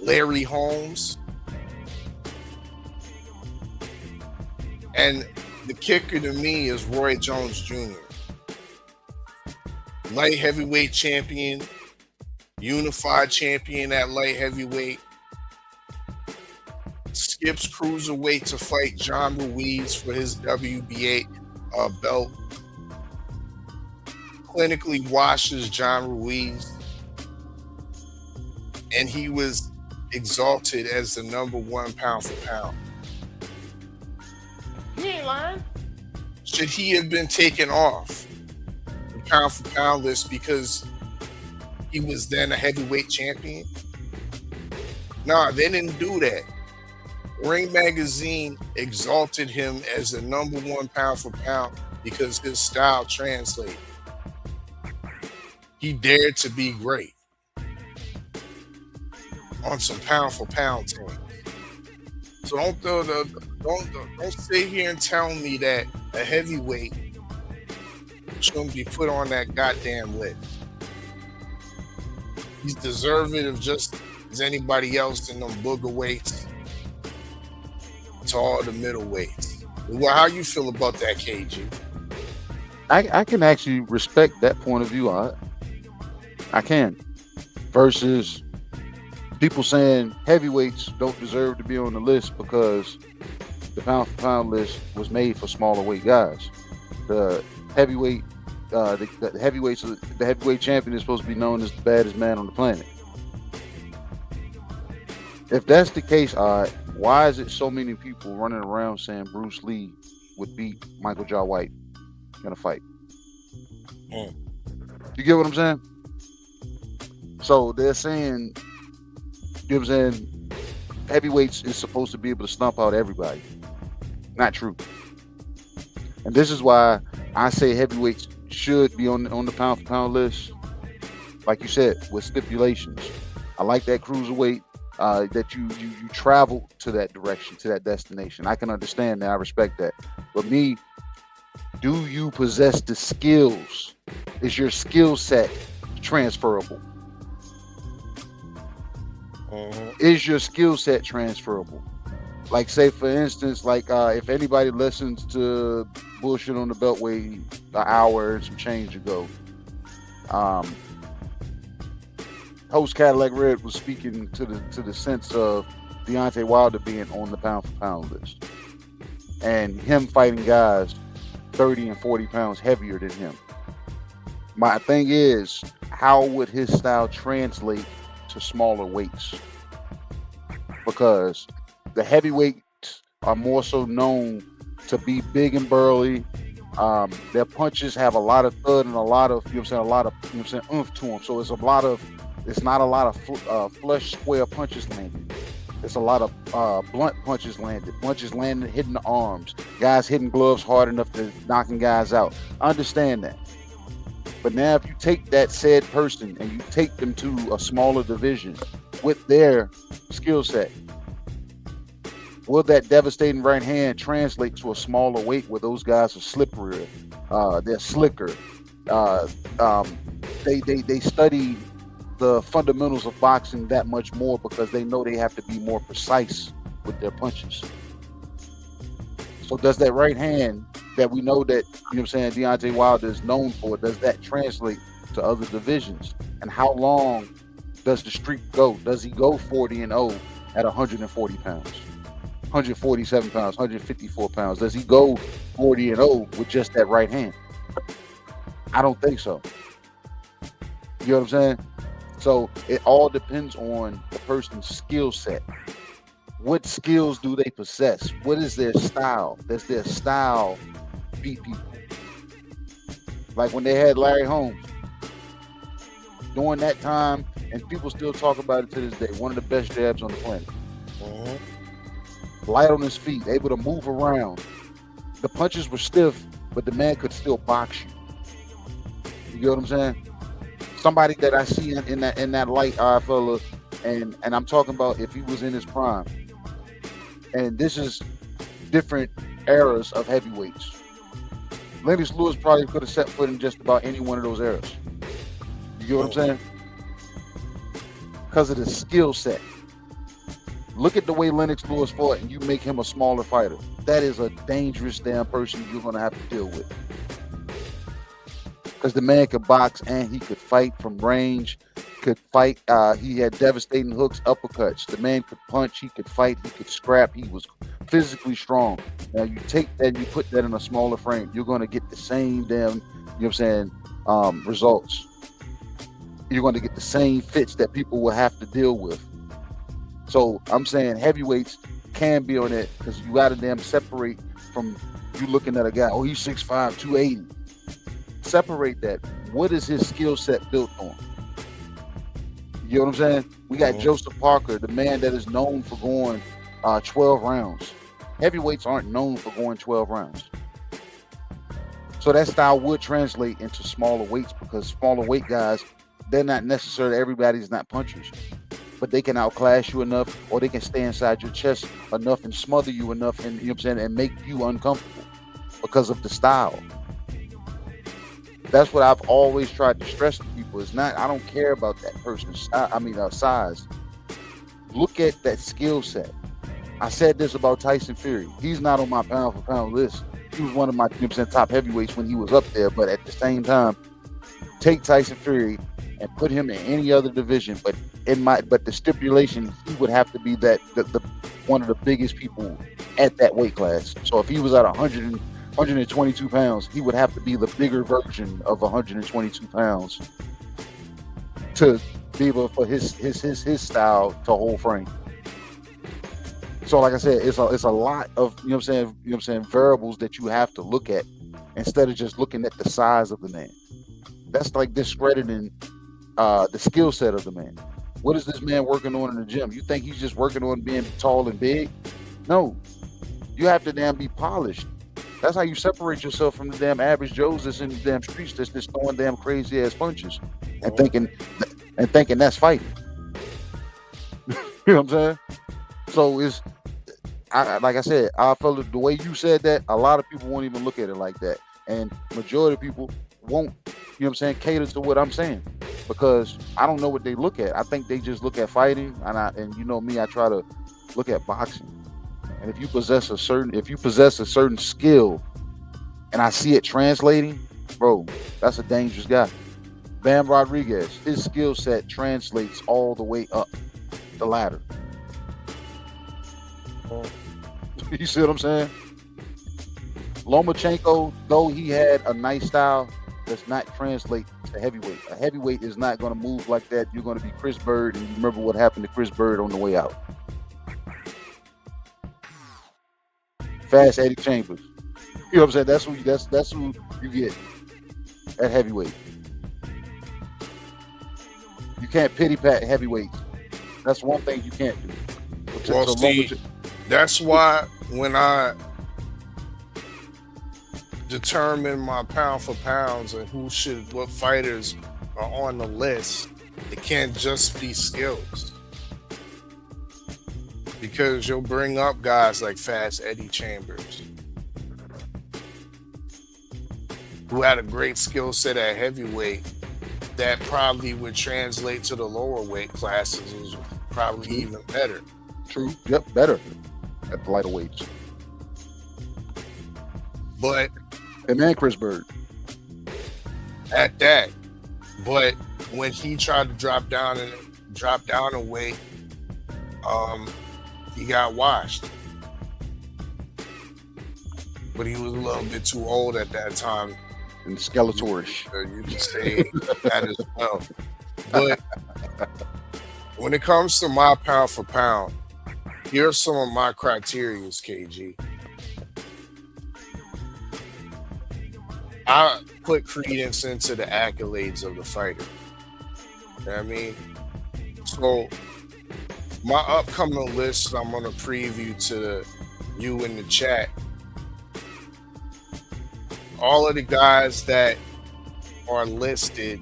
Larry Holmes. And the kicker to me is Roy Jones Jr. Light heavyweight champion, unified champion at light heavyweight, skips cruiserweight to fight John Ruiz for his WBA belt, clinically washes John Ruiz, and he was exalted as the #1 pound for pound. He ain't lying. Should he have been taken off the pound for pound list because he was then a heavyweight champion? Nah, they didn't do that. Ring Magazine exalted him as the #1 pound for pound because his style translated. He dared to be great on some pound for pound things. So don't sit here and tell me that a heavyweight shouldn't be put on that goddamn list. He's deserving of just as anybody else in them booger weights to all the middleweights. Well, how you feel about that, KG? I can actually respect that point of view. I can. Versus people saying heavyweights don't deserve to be on the list because the pound for pound list was made for smaller weight guys. The heavyweight, the heavyweight champion is supposed to be known as the baddest man on the planet. If that's the case, why is it so many people running around saying Bruce Lee would beat Michael Jai White in a fight? You get what I'm saying? So they're saying, you know what I'm saying, heavyweights is supposed to be able to stomp out everybody. Not true. And this is why I say heavyweights should be on the pound for pound list. Like you said, with stipulations. I like that cruiserweight, that you travel to that direction, to that destination. I can understand that. I respect that. But me, do you possess the skills? Is your skill set transferable? Is your skill set transferable? Like, say for instance, like if anybody listens to Bullshit on the Beltway an hour and some change ago, host Cadillac Red was speaking to the sense of Deontay Wilder being on the pound for pound list and him fighting guys 30 and 40 pounds heavier than him. My thing is, how would his style translate to smaller weights? Because the heavyweights are more so known to be big and burly. Their punches have a lot of thud and a lot of, oomph to them. So it's not a lot of flush square punches landed. It's a lot of blunt punches landed. Punches landed, hitting the arms. Guys hitting gloves hard enough to knocking guys out. I understand that. But now if you take that said person and you take them to a smaller division with their skill set, will that devastating right hand translate to a smaller weight where those guys are slipperier? They're slicker. They study the fundamentals of boxing that much more because they know they have to be more precise with their punches. So does that right hand that we know that, you know what I'm saying, Deontay Wilder is known for, does that translate to other divisions? And how long does the streak go? Does he go 40-0 at 140 pounds, 147 pounds, 154 pounds? Does he go 40-0 with just that right hand? I don't think so. You know what I'm saying? So it all depends on the person's skill set. What skills do they possess? What is their style? Does their style beat people? Like when they had Larry Holmes during that time, and people still talk about it to this day, one of the best jabs on the planet. Light on his feet, able to move around. The punches were stiff, but the man could still box you. You get what I'm saying? Somebody that I see in that light fella, and I'm talking about if he was in his prime. And this is different eras of heavyweights. Lennox Lewis probably could have set foot in just about any one of those eras. You get what I'm saying? Because of the skill set. Look at the way Lennox Lewis fought, and you make him a smaller fighter. That is a dangerous damn person you're going to have to deal with. Because the man could box and he could fight from range, could fight. He had devastating hooks, uppercuts. The man could punch, he could fight, he could scrap. He was physically strong. Now you take that and you put that in a smaller frame, you're going to get the same damn, you know what I'm saying, results. You're going to get the same fits that people will have to deal with. So I'm saying heavyweights can be on it because you got to damn separate from you looking at a guy, oh, he's 6'5", 280. Separate that. What is his skill set built on? You know what I'm saying? We got Joseph Parker, the man that is known for going 12 rounds. Heavyweights aren't known for going 12 rounds. So that style would translate into smaller weights because smaller weight guys, they're not necessarily, everybody's not punchers. But they can outclass you enough, or they can stay inside your chest enough and smother you enough, and you know what I'm saying, and make you uncomfortable because of the style. That's what I've always tried to stress to people. It's not, I don't care about that person's size. Look at that skill set. I said this about Tyson Fury. He's not on my pound for pound list. He was one of my top heavyweights when he was up there, but at the same time, take Tyson Fury and put him in any other division, but the stipulation, he would have to be the one of the biggest people at that weight class. So if he was at 122 pounds, he would have to be the bigger version of 122 pounds to be able for his style to hold frame. So like I said, it's a lot of, you know what I'm saying, variables that you have to look at instead of just looking at the size of the man. That's like discrediting the skill set of the man. What is this man working on in the gym? You think he's just working on being tall and big? No. You have to damn be polished. That's how you separate yourself from the damn average Joes that's in the damn streets that's just throwing damn crazy ass punches and thinking that's fighting. You know what I'm saying? So it's, like I said, I felt the way you said that, a lot of people won't even look at it like that. And majority of people won't, you know what I'm saying, cater to what I'm saying. Because I don't know what they look at. I think they just look at fighting, and you know me, I try to look at boxing. And if you possess a certain skill, and I see it translating, bro, that's a dangerous guy. Bam Rodriguez, his skill set translates all the way up the ladder. You see what I'm saying? Lomachenko, though he had a nice style, does not translate to heavyweight. A heavyweight is not going to move like that. You're going to be Chris Bird, and you remember what happened to Chris Bird on the way out. Fast Eddie Chambers. You know what I'm saying? That's who you get at heavyweight. You can't pity pat heavyweights. That's one thing you can't do. Well, see, that's why when I determine my pound for pounds and what fighters are on the list, it can't just be skills. Because you'll bring up guys like Fast Eddie Chambers, who had a great skill set at heavyweight, that probably would translate to the lower weight classes is probably even better. True. Yep, better at the lighter weights. But And man, Chris Bird. At that, but when he tried to drop down a weight, he got washed. But he was a little bit too old at that time. And Skeletorish. You can say that as well. But when it comes to my pound for pound, here are some of my criteria, KG. I put credence into the accolades of the fighter. You know what I mean? So my upcoming list, I'm going to preview to you in the chat. All of the guys that are listed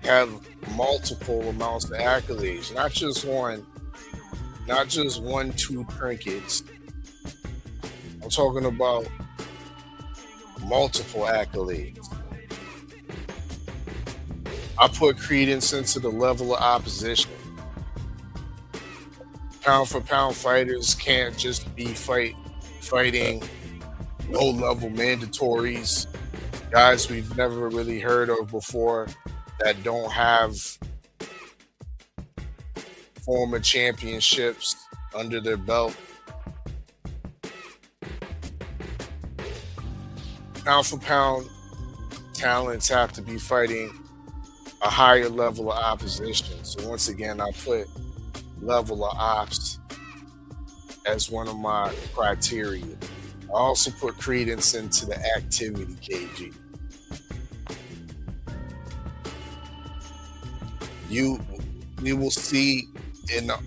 have multiple amounts of accolades, not just one, two trinkets. I'm talking about multiple accolades. I put credence into the level of opposition. Pound for pound fighters can't just be fighting low-level mandatories, guys we've never really heard of before that don't have former championships under their belt. Pound for pound talents have to be fighting a higher level of opposition. So once again, I put level of ops as one of my criteria. I also put credence into the activity, KG. We will see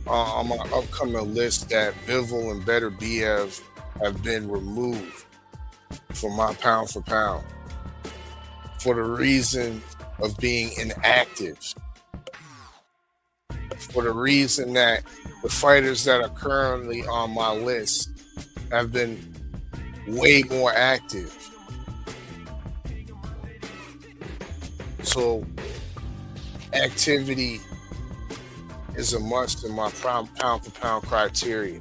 on my upcoming list that Bivol and Better Biev have been removed from my pound for pound for the reason of being inactive. For the reason that the fighters that are currently on my list have been way more active. So activity is a must in my pound for pound criteria.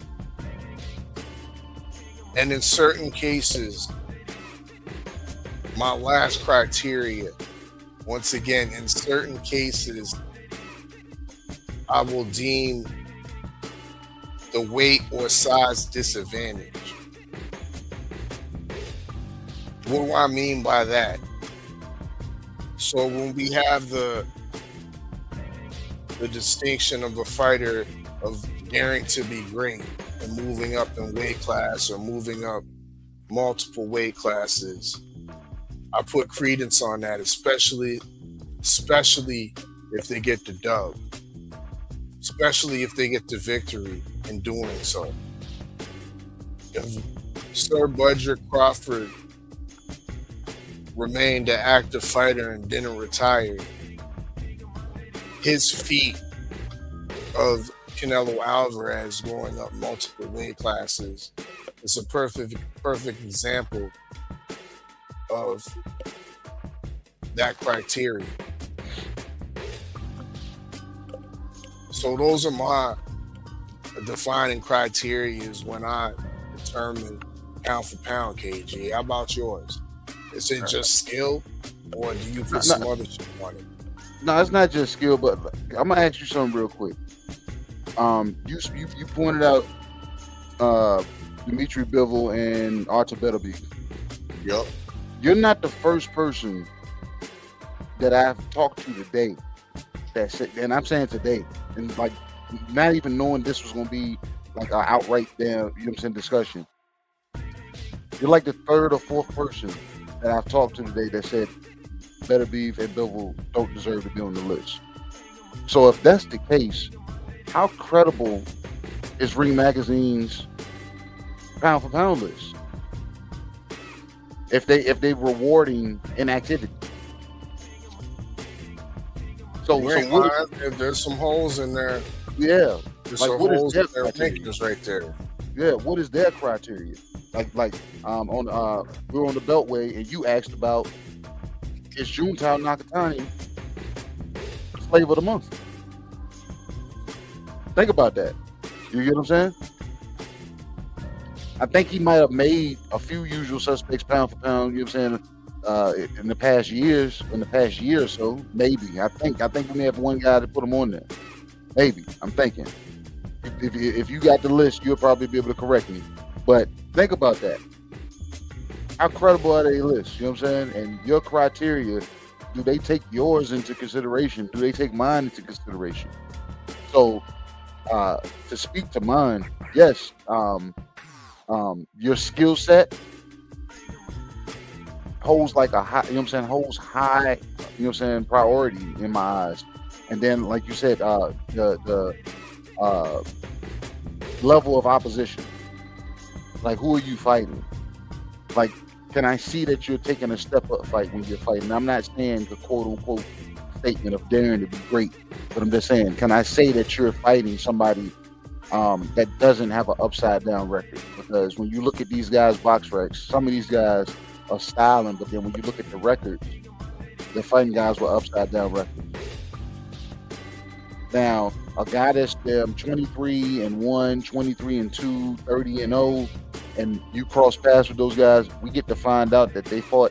And in certain cases, my last criteria, once again, in certain cases, I will deem the weight or size disadvantage. What do I mean by that? So when we have the distinction of a fighter of daring to be great and moving up in weight class or moving up multiple weight classes, I put credence on that, especially if they get the dub, especially if they get the victory in doing so. If Sir Budger Crawford remained an active fighter and didn't retire, his feat of Canelo Alvarez going up multiple weight classes is a perfect example of that criteria. So those are my defining criteria when I determine pound for pound, KG. How about yours? Is it just skill, or do you put some other shit on it? No, it's not just skill, but I'm gonna ask you something real quick. You pointed out Dimitri Bivol and Artur Beterbiev. Yep. You're not the first person that I've talked to today that said, and I'm saying today, and like not even knowing this was gonna be like an outright damn, you know what I'm saying, discussion. You're like the third or fourth person that I've talked to today that said Beterbiev and Bivol don't deserve to be on the list. So if that's the case, how credible is Ring Magazine's pound for pound list? If they rewarding inactivity. So there's some holes in there. Yeah. There's like some what holes is in their their criteria? right there. Yeah, what is their criteria? Like on we're on the Beltway and you asked about is Juntao Nakatani flavor of the month. Think about that. You get what I'm saying? I think he might have made a few Usual Suspects pound for pound, you know what I'm saying, in the past year or so, maybe. I think we may have one guy to put him on there. Maybe. I'm thinking. If you got the list, you'll probably be able to correct me. But think about that. How credible are they lists? You know what I'm saying? And your criteria, do they take yours into consideration? Do they take mine into consideration? So, to speak to mine, yes, your skill set holds like a high, you know what I'm saying, holds high, you know what I'm saying, priority in my eyes. And then, like you said, the level of opposition. Like, who are you fighting? Like, can I see that you're taking a step up fight when you're fighting? I'm not saying the quote unquote statement of daring to be great, but I'm just saying, can I say that you're fighting somebody that doesn't have an upside down record? Because when you look at these guys' box recs, some of these guys are styling, but then when you look at the records, they're fighting guys with upside down records. Now, a guy that's 23-1, 23-2, 30-0, and you cross paths with those guys, we get to find out that they fought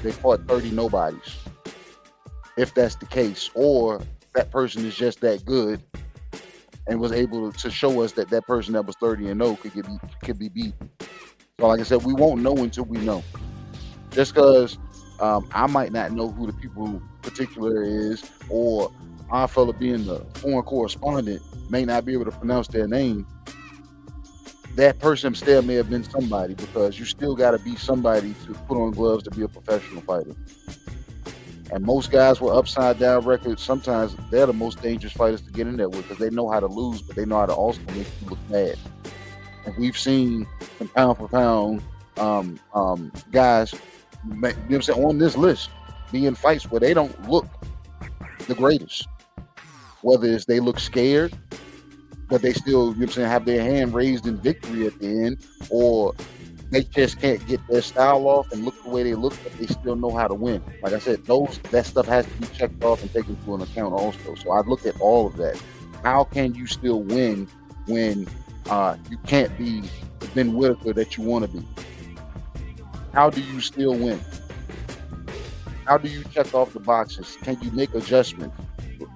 they fought 30 nobodies. If that's the case, or that person is just that good and was able to show us that that person that was 30-0 could be beat. So like I said, we won't know until we know. Just because I might not know who the people particular is, or our fella being the foreign correspondent may not be able to pronounce their name, that person still may have been somebody, because you still got to be somebody to put on gloves to be a professional fighter. And most guys with upside down records, sometimes they're the most dangerous fighters to get in there with, because they know how to lose, but they know how to also make you look bad. And we've seen some pound for pound guys, you know what I'm saying, on this list, be in fights where they don't look the greatest. Whether it's they look scared, but they still, you know what I'm saying, have their hand raised in victory at the end, or they just can't get their style off and look the way they look, but they still know how to win. Like I said, that stuff has to be checked off and taken into an account also. So I've looked at all of that. How can you still win when you can't be the Ben Whitaker that you want to be? How do you still win? How do you check off the boxes? Can you make adjustments?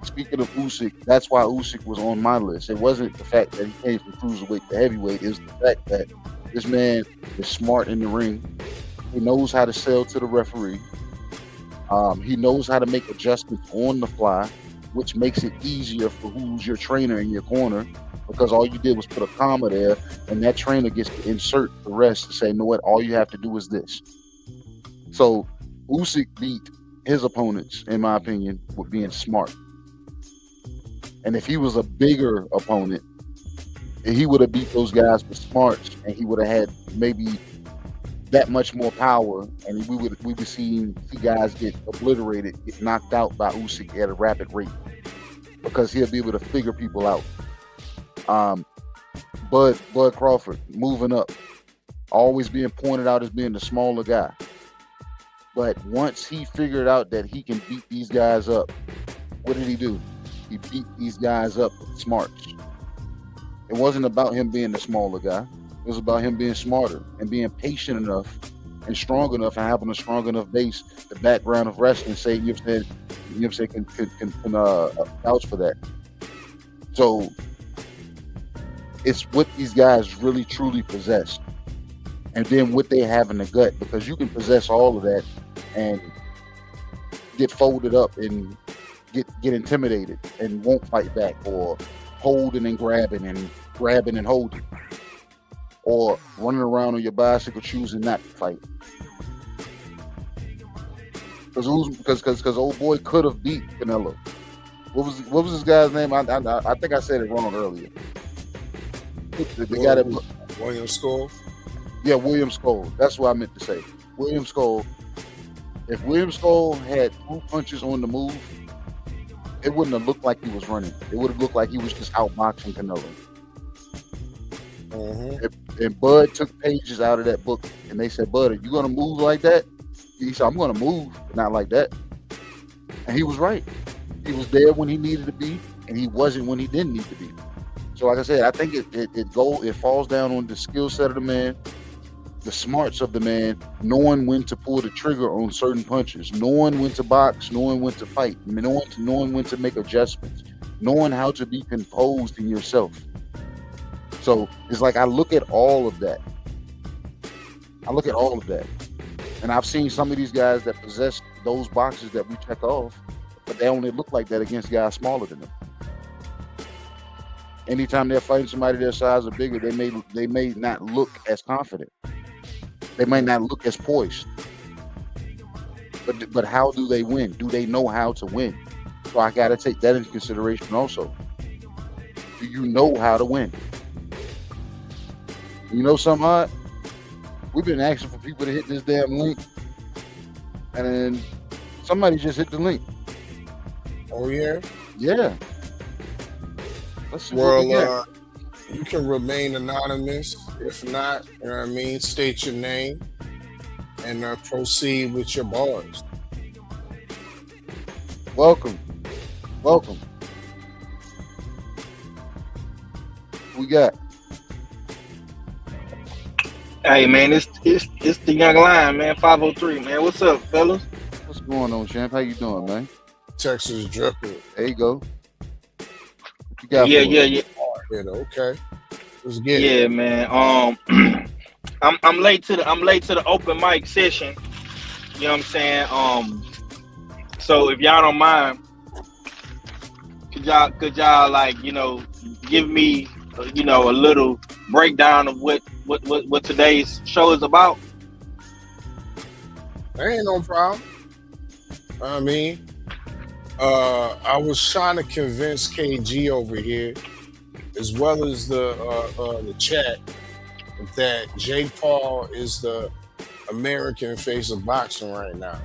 Speaking of Usyk, that's why Usyk was on my list. It wasn't the fact that he came from cruiserweight to heavyweight. It was the fact that this man is smart in the ring. He knows how to sell to the referee. He knows how to make adjustments on the fly, which makes it easier for who's your trainer in your corner, because all you did was put a comma there, and that trainer gets to insert the rest to say, you know what, all you have to do is this. So Usyk beat his opponents, in my opinion, with being smart. And if he was a bigger opponent, he would have beat those guys with smarts, and he would have had maybe that much more power, and we would see guys get obliterated, get knocked out by Usyk at a rapid rate, because he'll be able to figure people out. Bud Crawford moving up, always being pointed out as being the smaller guy. But once he figured out that he can beat these guys up, what did he do? He beat these guys up with smarts. It wasn't about him being the smaller guy. It was about him being smarter and being patient enough and strong enough and having a strong enough base, the background of wrestling, say, you know what I'm saying, can vouch for that. So it's what these guys really truly possess, and then what they have in the gut, because you can possess all of that and get folded up and get intimidated and won't fight back, or holding and grabbing and holding, or running around on your bicycle choosing not to fight. Because old boy could have beat Canelo. What was this guy's name? I think I said it wrong earlier. The guy that William Skull. Yeah, William Skull. That's what I meant to say. William Skull. If William Skull had 2 punches on the move, it wouldn't have looked like he was running. It would have looked like he was just outboxing Canelo. Mm-hmm. And Bud took pages out of that book, and they said, "Bud, are you gonna move like that?" He said, "I'm gonna move, but not like that." And he was right. He was there when he needed to be, and he wasn't when he didn't need to be. So like I said, I think it falls down on the skill set of the man, the smarts of the man, knowing when to pull the trigger on certain punches, knowing when to box, knowing when to fight, knowing when to make adjustments, knowing how to be composed in yourself. So it's like I look at all of that. And I've seen some of these guys that possess those boxes that we check off, but they only look like that against guys smaller than them. Anytime they're fighting somebody their size or bigger, they may not look as confident. They may not look as poised. But how do they win? Do they know how to win? So I got to take that into consideration also. Do you know how to win? You know something odd? We've been asking for people to hit this damn link, and then somebody just hit the link. Oh yeah? Yeah. Let's see Well, what we get. you can remain anonymous. If not, you know what I mean, state your name and proceed with your bars. Welcome. We got. Hey man, it's the young lion, man. 503, man. What's up, fellas? What's going on, champ? How you doing, man? Texas dripping. There you go. What you got? Yeah. Yeah, okay. Let's get it. Yeah, man. I'm late to the open mic session. You know what I'm saying? So if y'all don't mind, could y'all like, you know, give me a little breakdown of what today's show is about? There ain't no problem. I mean, I was trying to convince KG over here, as well as the chat, that Jake Paul is the American face of boxing right now.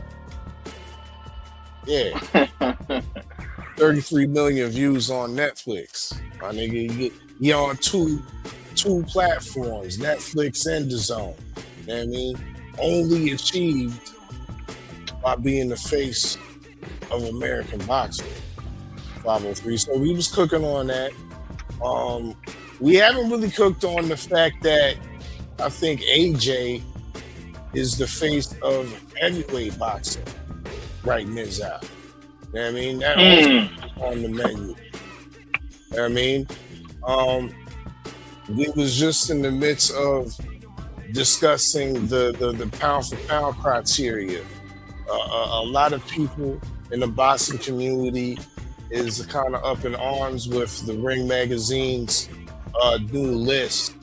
Yeah. 33 million views on Netflix. My nigga, you on two platforms, Netflix and DAZN. You know what I mean? Only achieved by being the face of American boxing. 503. So we was cooking on that. We haven't really cooked on the fact that I think AJ is the face of heavyweight boxing right now. You know what I mean? That also on the menu. You know what I mean? We was just in the midst of discussing the pound for pound criteria. A lot of people in the boxing community is kind of up in arms with the Ring Magazine's new list.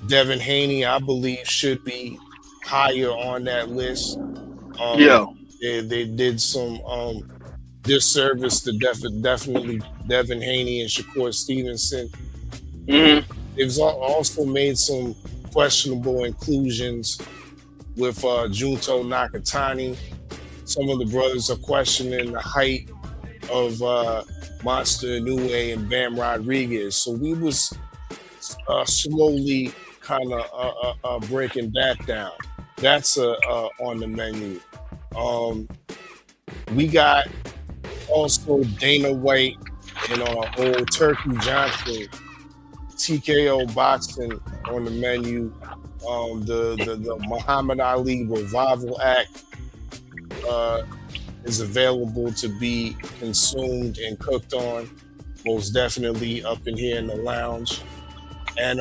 Devin Haney, I believe, should be higher on that list. They did some disservice to definitely Devin Haney and Shakur Stevenson. They've also made some questionable inclusions with Junto Nakatani. Some of the brothers are questioning the height of Monster Inoue and Bam Rodriguez. So we was slowly kind of breaking that down. That's on the menu. We got also Dana White and old Turkey Johnson, TKO boxing on the menu. The Muhammad Ali Revival Act is available to be consumed and cooked on, most definitely up in here in the lounge. And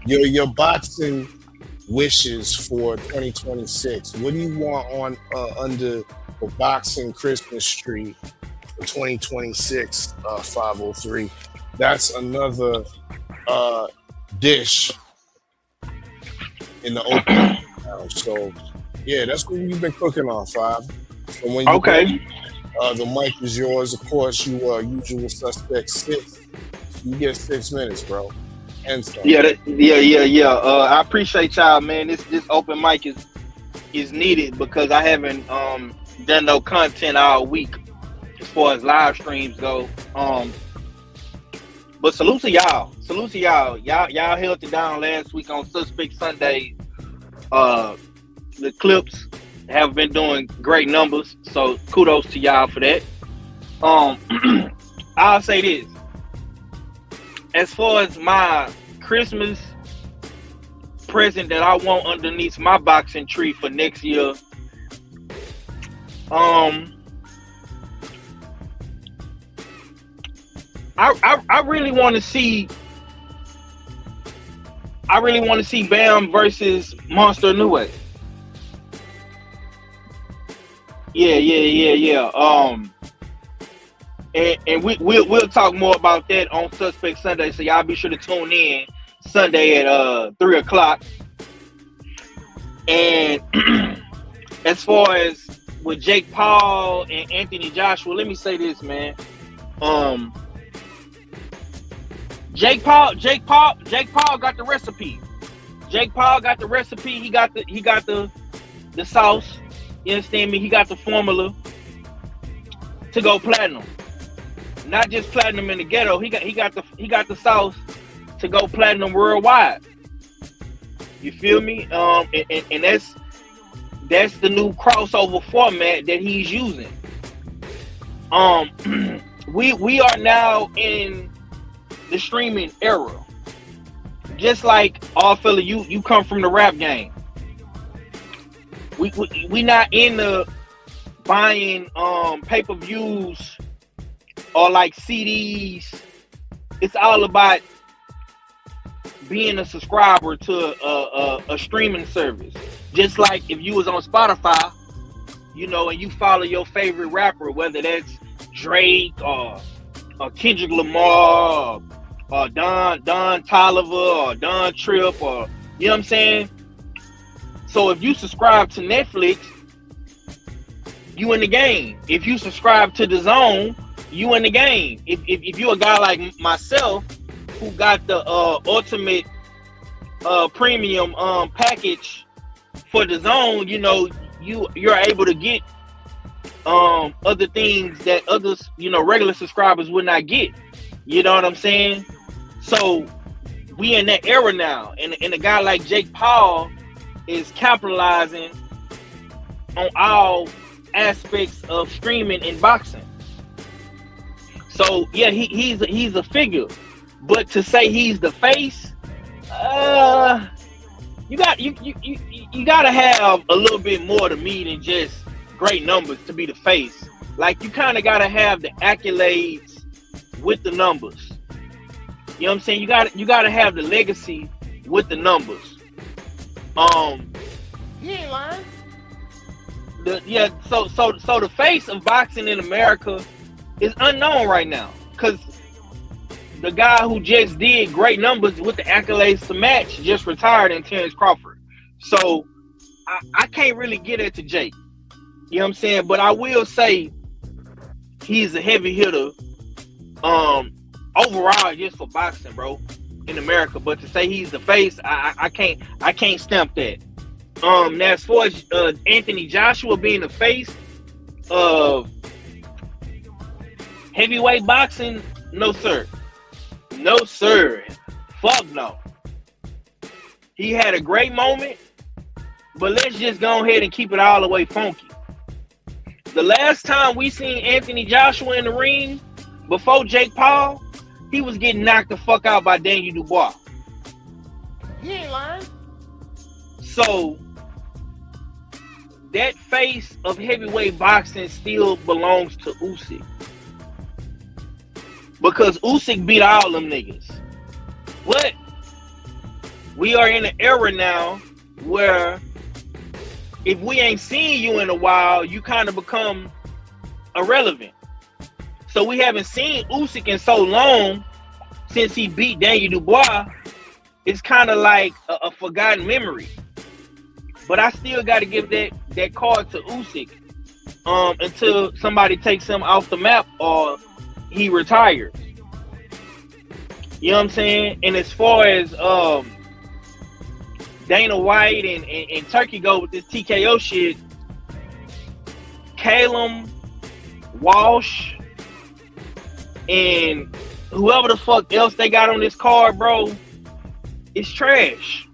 your boxing wishes for 2026. What do you want on under the boxing Christmas tree for 2026? 503. That's another dish in the open lounge. So yeah, that's what we've been cooking on, 5. So when you the mic is yours. Of course, you usual suspect 6. You get 6 minutes, bro. And so. Yeah. I appreciate y'all, man. This open mic is needed because I haven't done no content all week as far as live streams go. But salute to y'all. Y'all held it down last week on Suspect Sunday. The clips have been doing great numbers. So kudos to y'all for that. I'll say this. As far as my Christmas present that I want underneath my boxing tree for next year, I really want to see Bam versus Monster Inoue. Yeah. And we'll talk more about that on Suspect Sunday. So y'all be sure to tune in Sunday at 3:00. And as far as with Jake Paul and Anthony Joshua, let me say this, man. Jake Paul got the recipe. Jake Paul got the recipe. He got the sauce. You understand me? He got the formula to go platinum. Not just platinum in the ghetto. He got the sauce to go platinum worldwide. You feel me? And that's the new crossover format that he's using. We are now in the streaming era. Just like all fella, you come from the rap game. We not into buying pay-per-views or like CDs. It's all about being a subscriber to a streaming service. Just like if you was on Spotify, you know, and you follow your favorite rapper, whether that's Drake or Kendrick Lamar or Don Toliver or Don Tripp, or you know what I'm saying? So if you subscribe to Netflix, you in the game. If you subscribe to DAZN, you in the game. If you a guy like myself who got the ultimate premium package for DAZN, you know, you're able to get other things that others, you know, regular subscribers would not get. You know what I'm saying? So we in that era now, and a guy like Jake Paul is capitalizing on all aspects of streaming and boxing. So yeah, he's a figure, but to say he's the face, you gotta have a little bit more to me than just great numbers to be the face. Like, you kind of gotta have the accolades with the numbers. You know what I'm saying? You gotta have the legacy with the numbers. He ain't lying. So the face of boxing in America is unknown right now, because the guy who just did great numbers with the accolades to match just retired in Terrence Crawford. So I can't really get it to Jake. You know what I'm saying? But I will say he's a heavy hitter overall just for boxing, bro, in America. But to say he's the face, I can't stamp that. Now as far as Anthony Joshua being the face of heavyweight boxing, no sir. No sir. Fuck no. He had a great moment, but let's just go ahead and keep it all the way funky. The last time we seen Anthony Joshua in the ring before Jake Paul, he was getting knocked the fuck out by Daniel Dubois. He ain't lying. So that face of heavyweight boxing still belongs to Usyk, because Usyk beat all them niggas. But we are in an era now where if we ain't seen you in a while, you kind of become irrelevant. So we haven't seen Usyk in so long since he beat Daniel Dubois. It's kind of like a forgotten memory. But I still got to give that card to Usyk until somebody takes him off the map or he retires. You know what I'm saying? And as far as Dana White and Turkey go with this TKO shit, Calum, Walsh, and whoever the fuck else they got on this card, bro, it's trash.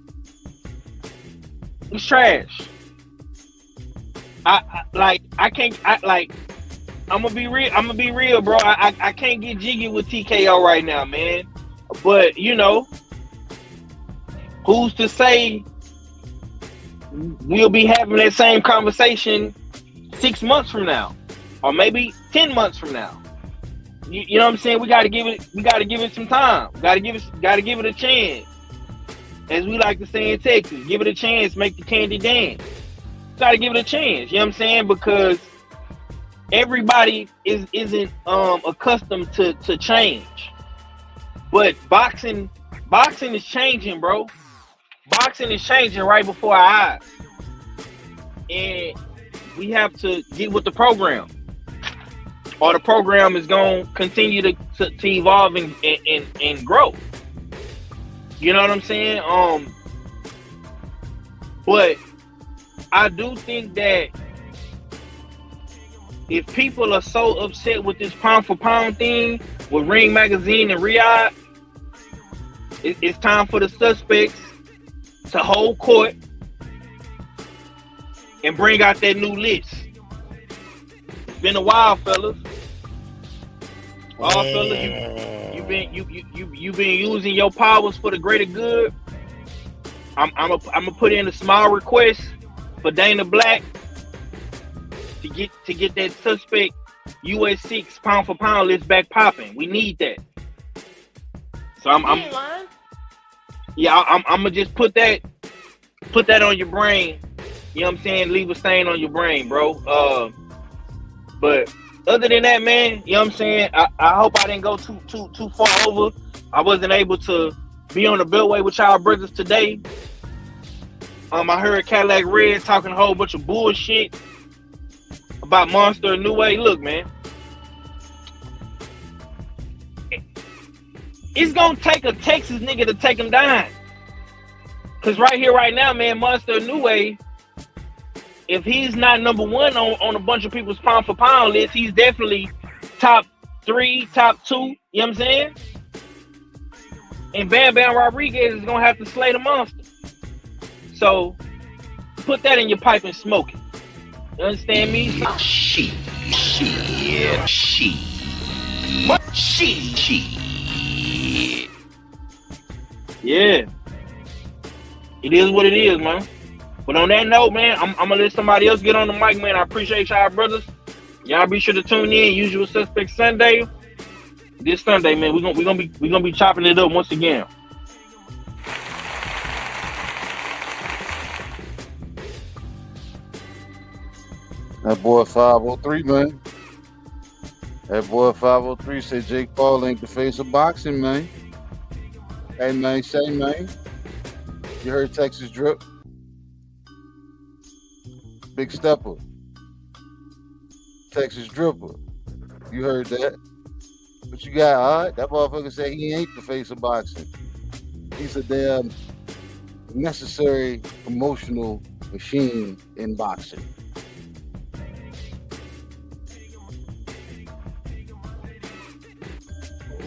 It's trash. I can't. I'm gonna be real. I'm gonna be real, bro. I can't get jiggy with TKO right now, man. But you know, who's to say we'll be having that same conversation 6 months from now, or maybe 10 months from now? You know what I'm saying? We got to give it some time. Got to give it a chance, as we like to say in Texas. Give it a chance, make the candy dance. Got to give it a chance. You know what I'm saying? Because everybody isn't accustomed to change. But boxing is changing, bro. Boxing is changing right before our eyes, and we have to get with the program, or the program is going to continue to evolve and grow. You know what I'm saying? But I do think that if people are so upset with this pound for pound thing with Ring Magazine and Riyadh, it's time for the suspects to hold court and bring out that new list. It's been a while, fellas. You've been using your powers for the greater good. I'm gonna put in a small request for Dana Black to get that suspect US6 pound for pound list back popping. We need that. So I'm gonna just put that on your brain. You know what I'm saying? Leave a stain on your brain, bro. But other than that, man, you know what I'm saying? I hope I didn't go too far over. I wasn't able to be on the Beltway with y'all brothers today. I heard Cadillac Red talking a whole bunch of bullshit about Monster and New Way. Look, man, it's gonna take a Texas nigga to take him down. Cause right here, right now, man, Monster and New Way, if he's not number one on a bunch of people's pound for pound list, he's definitely top 3, top 2. You know what I'm saying? And Bam Bam Rodriguez is gonna have to slay the Monster. So put that in your pipe and smoke it. You understand me? Shit. Yeah. It is what it is, man. But on that note, man, I'm gonna let somebody else get on the mic, man. I appreciate y'all, brothers. Y'all be sure to tune in. Usual Suspect Sunday. This Sunday, man, we're gonna be chopping it up once again. That boy 503, man. That boy 503 said Jake Paul ain't the face of boxing, man. Hey, man, say, man. You heard Texas Drip? Big Stepper. Texas Dripper. You heard that? What you got, all right? That motherfucker said he ain't the face of boxing. He's a damn necessary emotional machine in boxing.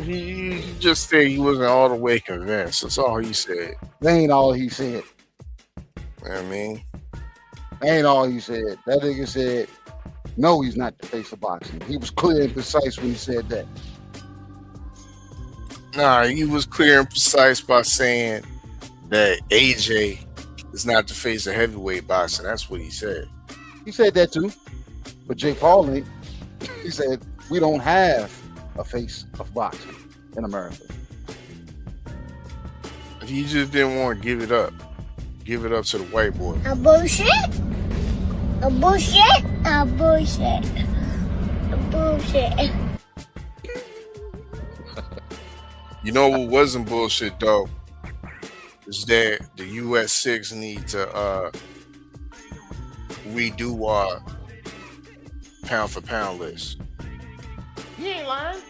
He just said he wasn't all the way convinced. That's all he said. That ain't all he said. You know what I mean? That ain't all he said. That nigga said, no, he's not the face of boxing. He was clear and precise when he said that. Nah, he was clear and precise by saying that AJ is not the face of heavyweight boxing. That's what he said. He said that too. But Jake Paul ain't. He said, we don't have a face of boxing in America. He just didn't want to give it up. Give it up to the white boy. A bullshit. A bullshit. A bullshit. A bullshit. You know what wasn't bullshit though? Is that the US6 need to redo our pound for pound list. You ain't lying.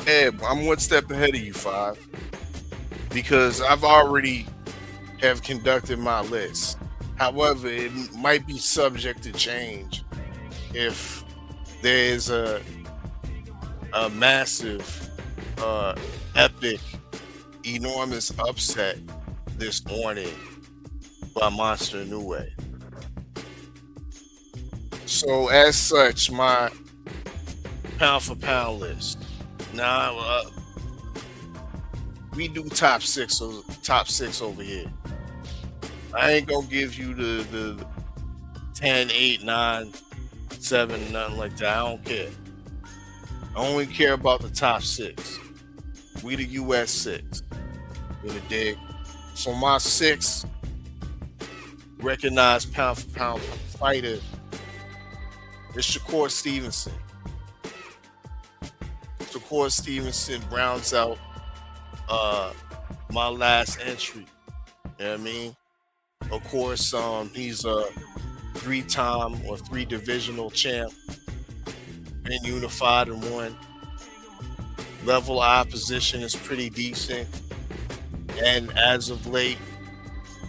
Yeah, I'm one step ahead of you, 5. Because I've already have conducted my list. However, it might be subject to change if there's a massive, epic, enormous upset this morning by Monster New Way. So as such, my pound for pound list. Now we do top six over here. I ain't gonna give you the 10, 8, 9, 7, nothing like that. I don't care. I only care about the top 6. We the US6. You the dig? So my 6 recognized pound for pound fighter is Shakur Stevenson. Shakur Stevenson rounds out my last entry. You know what I mean? Of course, he's a 3-time or 3 divisional champ, been unified in 1. Level of opposition is pretty decent, and as of late,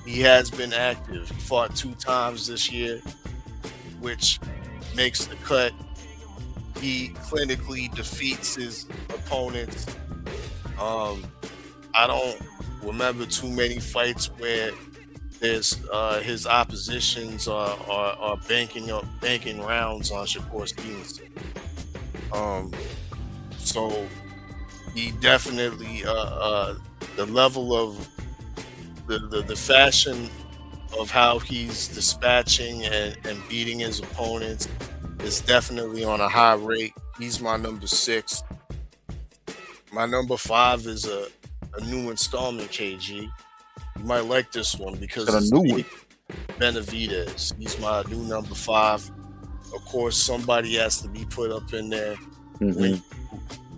he has been active. He fought 2 times this year, which makes the cut. He clinically defeats his opponents. I don't remember too many fights where there's his oppositions are banking rounds on Shakur Stevenson. So he definitely the level of the fashion of how he's dispatching and beating his opponents is definitely on a high rate. He's my number 6. My number 5 is a new installment, KG. You might like this one because Got a new one. Benavidez. He's my new number 5. Of course, somebody has to be put up in there. When you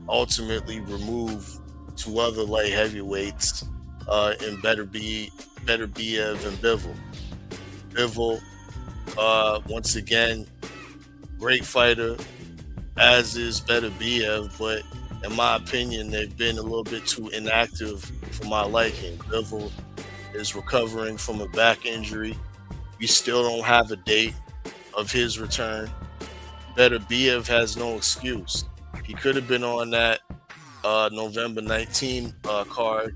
ultimately remove 2 other light heavyweights, and better be Biev and Bivol. Bivol, once again, great fighter, as is Beterbiev, but in my opinion, they've been a little bit too inactive for my liking. Bivol is recovering from a back injury. We still don't have a date of his return. Beterbiev has no excuse. He could have been on that November 19 card,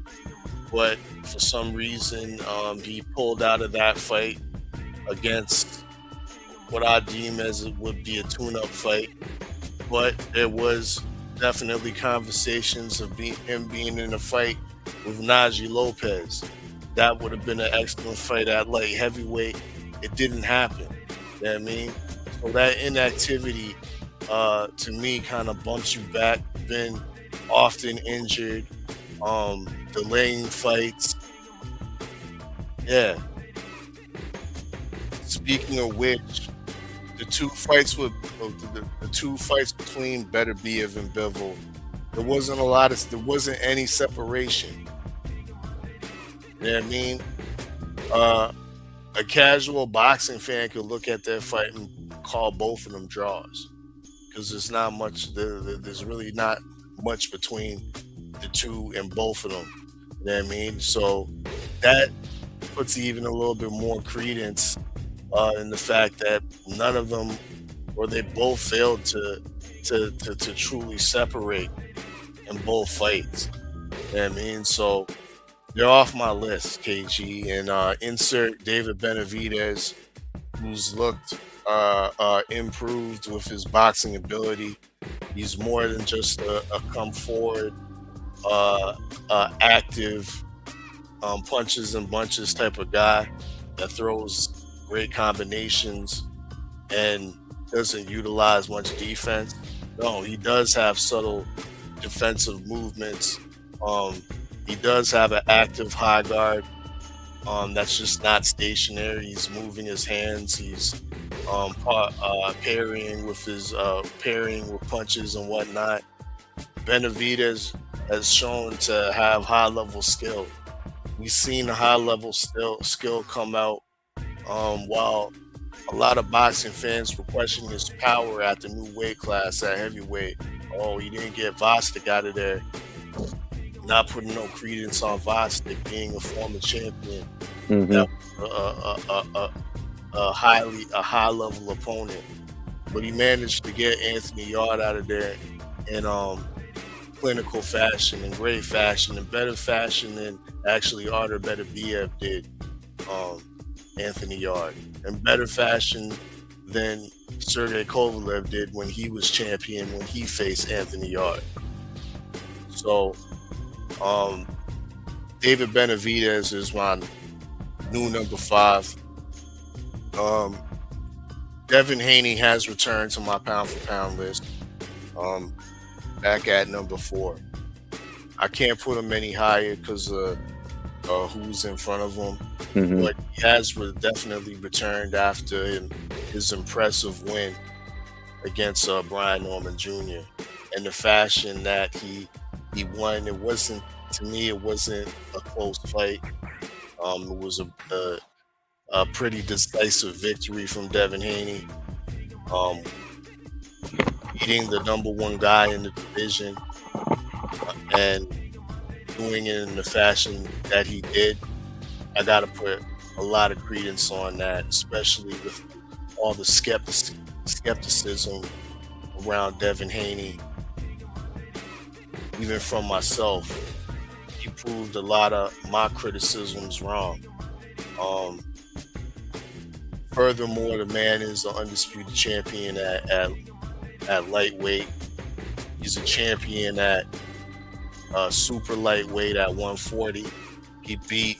but for some reason he pulled out of that fight against what I deem as it would be a tune-up fight. But there was definitely conversations of him being in a fight with Najee Lopez. That would have been an excellent fight at light heavyweight. It didn't happen. You know what I mean? So that inactivity, to me, kind of bumps you back. Been often injured, delaying fights. Yeah. Speaking of which, the 2 fights between Beterbiev and Bivol, there wasn't any separation. You know what I mean? A casual boxing fan could look at that fight and call both of them draws, because there's not much. There's really not much between the 2 and both of them. You know what I mean? So that puts even a little bit more credence in the fact that none of them, or they both failed to truly separate in both fights. You know what I mean? So they're off my list, KG, and insert David Benavidez, who's looked improved with his boxing ability. He's more than just a come forward, active, punches and bunches type of guy that throws great combinations and doesn't utilize much defense. No, he does have subtle defensive movements. He does have an active high guard that's just not stationary. He's moving his hands. He's parrying with punches and whatnot. Benavidez has shown to have high level skill. We've seen a high level skill come out while a lot of boxing fans were questioning his power at the new weight class at heavyweight. Oh, he didn't get Vostok out of there. Not putting no credence on Vostok being a former champion. That was a high level opponent, but he managed to get Anthony Yard out of there in clinical fashion and great fashion and better fashion than actually Artur Beterbiev did Anthony Yard, and better fashion than Sergey Kovalev did when he was champion, when he faced Anthony Yarde. So, David Benavidez is my new number 5. Devin Haney has returned to my pound for pound list. Back at number 4. I can't put him any higher because of who's in front of him. Mm-hmm. But he has definitely returned after his impressive win against Brian Norman Jr. and the fashion that he won. It wasn't, to me, it wasn't a close fight. It was a pretty decisive victory from Devin Haney, beating the number 1 guy in the division and doing it in the fashion that he did. I got to put a lot of credence on that, especially with all the skepticism around Devin Haney. Even from myself, he proved a lot of my criticisms wrong. Furthermore, the man is an undisputed champion at lightweight. He's a champion at super lightweight at 140. He beat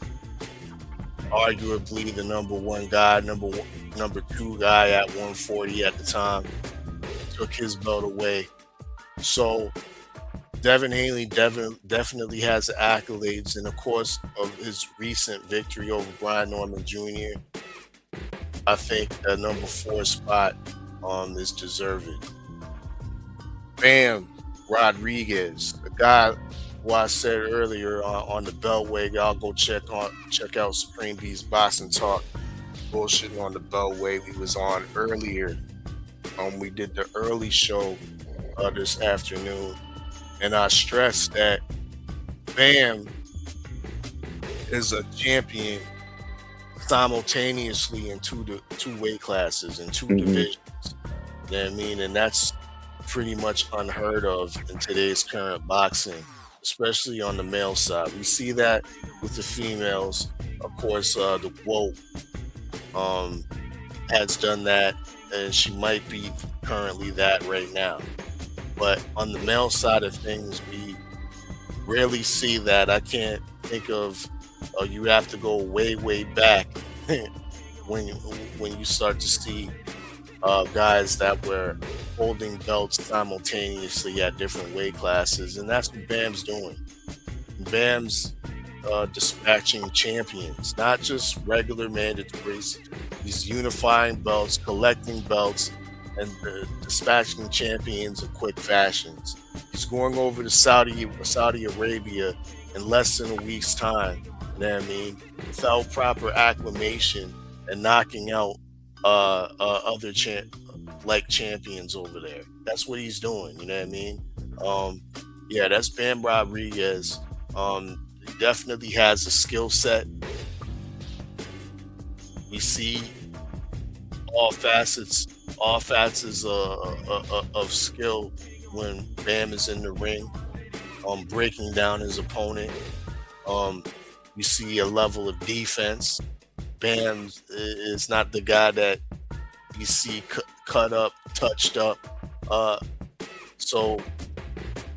arguably the number 1 guy, number 2 guy at 140 at the time. Took his belt away. So Devin Haney definitely has the accolades, and of course of his recent victory over Brian Norman Jr. I think the number 4 spot is deserving. Bam Rodriguez, the guy who I said earlier on the Beltway. Y'all go check out Supreme Beast Boxing Talk. Bullshitting on the Beltway we was on earlier. We did the early show this afternoon, and I stressed that Bam is a champion simultaneously in two weight classes and 2 divisions. You know what I mean? And that's pretty much unheard of in today's current boxing, especially on the male side. We see that with the females. Of course, the Woke has done that, and she might be currently that right now. But on the male side of things, we rarely see that. I can't think of, you have to go way back when you start to see guys that were holding belts simultaneously at different weight classes, and that's what Bam's doing. Bam's dispatching champions, not just regular mandatories. He's unifying belts, collecting belts, and dispatching champions in quick fashions. He's going over to Saudi Arabia in less than a week's time, you know what I mean, without proper acclimation and knocking out other champions over there. That's what he's doing, you know what I mean? Yeah, that's Bam Rodriguez. He definitely has a skill set. We see all facets of skill when Bam is in the ring, breaking down his opponent. You see a level of defense. Bam is not the guy that you see cut up, touched up. So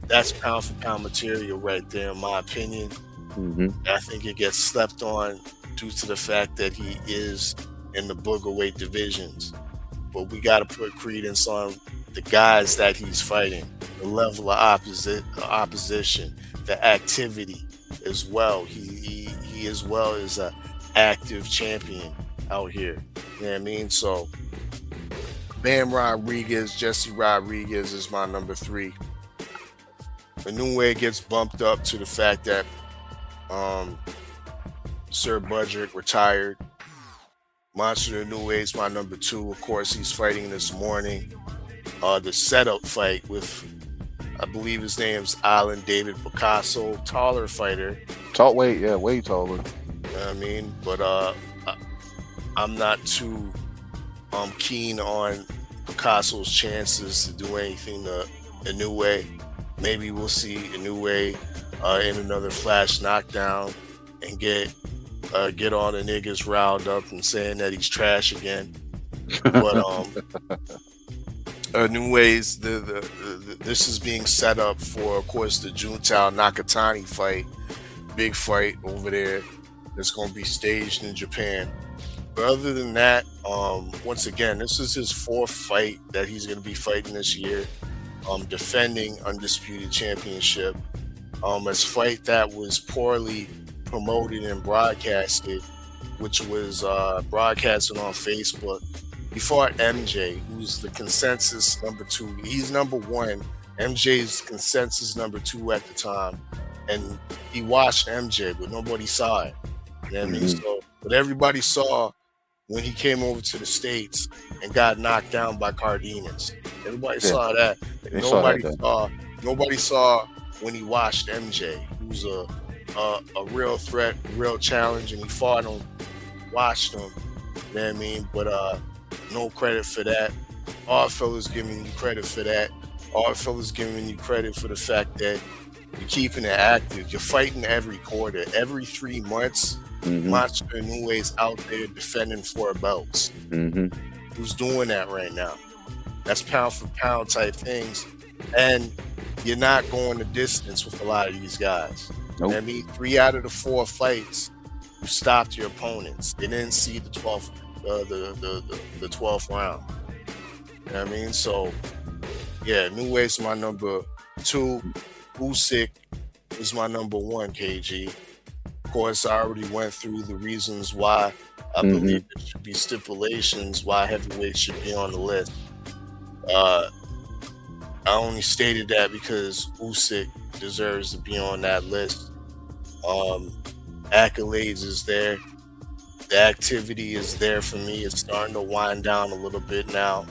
that's pound for pound material right there, in my opinion. I think it gets slept on due to the fact that he is in the booger weight divisions. But we got to put credence on the guys that he's fighting, the level of opposition, the activity as well. He as well is an active champion out here. You know what I mean? So Bam Rodriguez, Jesse Rodriguez is my number 3. Inoue gets bumped up to the fact that Sir Budrick retired. Monster Inoue is my number 2. Of course, he's fighting this morning. The setup fight with, I believe his name's Alan David Picasso, taller fighter. Tall weight, yeah, way taller. You know what I mean? But I'm not too keen on Picasso's chances to do anything to Inoue. Maybe we'll see Inoue in another flash knockdown and get all the niggas riled up and saying that he's trash again. But New ways. This is being set up for, of course, the Juntao Nakatani fight, big fight over there. That's going to be staged in Japan. But other than that, once again, this is his 4th fight that he's going to be fighting this year, defending undisputed championship. A fight that was poorly promoted and broadcasted, which was broadcasted on Facebook. He fought MJ, who's the consensus number 2. He's number 1. MJ's consensus number 2 at the time. And he watched MJ, but nobody saw it. You know what I mean? So, but everybody saw when he came over to the States and got knocked down by Cardenas. Everybody saw that. Nobody saw when he watched MJ, who's a real threat, real challenge, and he fought him, watched him. You know what I mean? But no credit for that. All fellas giving you credit for that. All fellas giving you credit for the fact that you're keeping it active. You're fighting every quarter, every 3 months. Monster Inoue's out there defending 4 belts. Who's doing that right now? That's pound for pound type things. And you're not going the distance with a lot of these guys. Nope. I mean, 3 out of the 4 fights, you stopped your opponents. They didn't see the 12th, the 12th round. You know what I mean? So, yeah, Inoue's my number 2. Usyk is my number 1, KG. Of course, I already went through the reasons why I believe there should be stipulations why heavyweight should be on the list. I only stated that because Usyk deserves to be on that list. Accolades is there. The activity is there for me. It's starting to wind down a little bit now,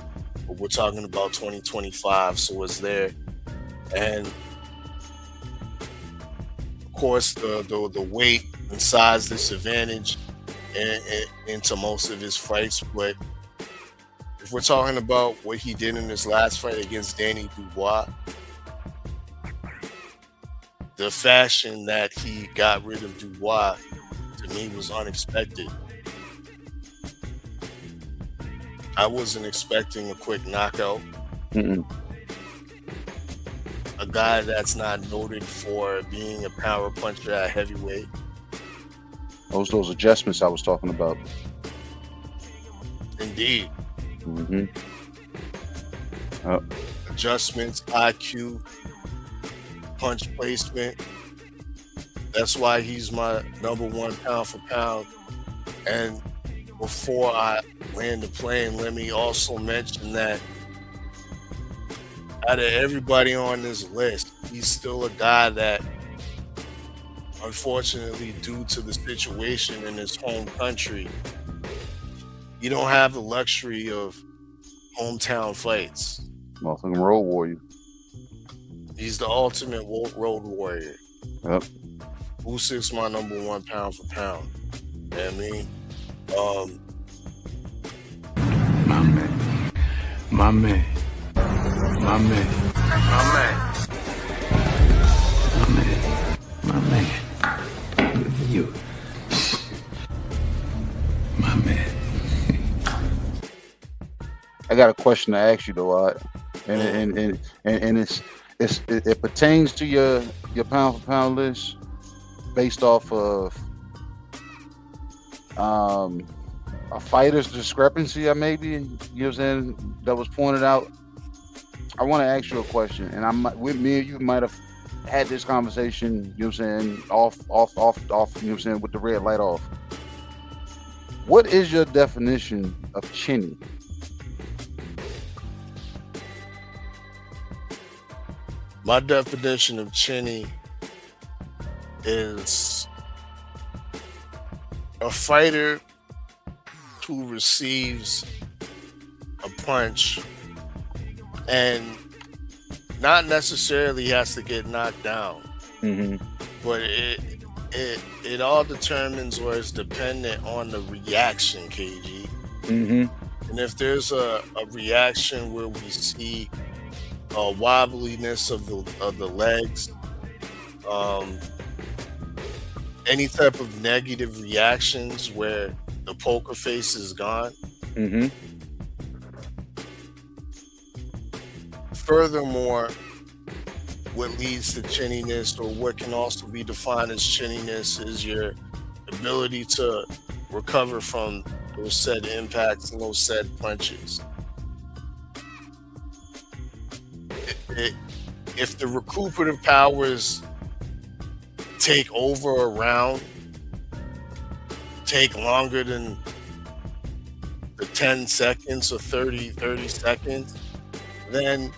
but we're talking about 2025, so it's there. And of course, the weight and size disadvantage into most of his fights. But if we're talking about what he did in his last fight against Danny Dubois, the fashion that he got rid of Dubois, to me, was unexpected. I wasn't expecting a quick knockout. A guy that's not noted for being a power puncher at heavyweight. Those adjustments I was talking about. Indeed. Adjustments, IQ, punch placement. That's why he's my number 1 pound for pound. And before I land the plane, let me also mention that out of everybody on this list, he's still a guy that, unfortunately, due to the situation in his home country, you don't have the luxury of hometown fights. Motherfucking road warrior. He's the ultimate road warrior. Yep. Usyk's my number 1 pound for pound. You know what I mean? My man. Good for you. My man. I got a question to ask you though, and it pertains to your pound for pound list based off of a fighter's discrepancy, maybe, you know what I'm saying, that was pointed out. I want to ask you a question, and me and you might have had this conversation, you know what I'm saying, off, you know what I'm saying, with the red light off. What is your definition of chinny? My definition of chinny is a fighter who receives a punch and not necessarily has to get knocked down, but it all determines or is dependent on the reaction, KG. And if there's a reaction where we see wobbliness of the legs, any type of negative reactions where the poker face is gone, Furthermore, what leads to chinniness, or what can also be defined as chinniness, is your ability to recover from those said impacts and those said punches. If the recuperative powers take over a round, take longer than the 10 seconds or 30 seconds, then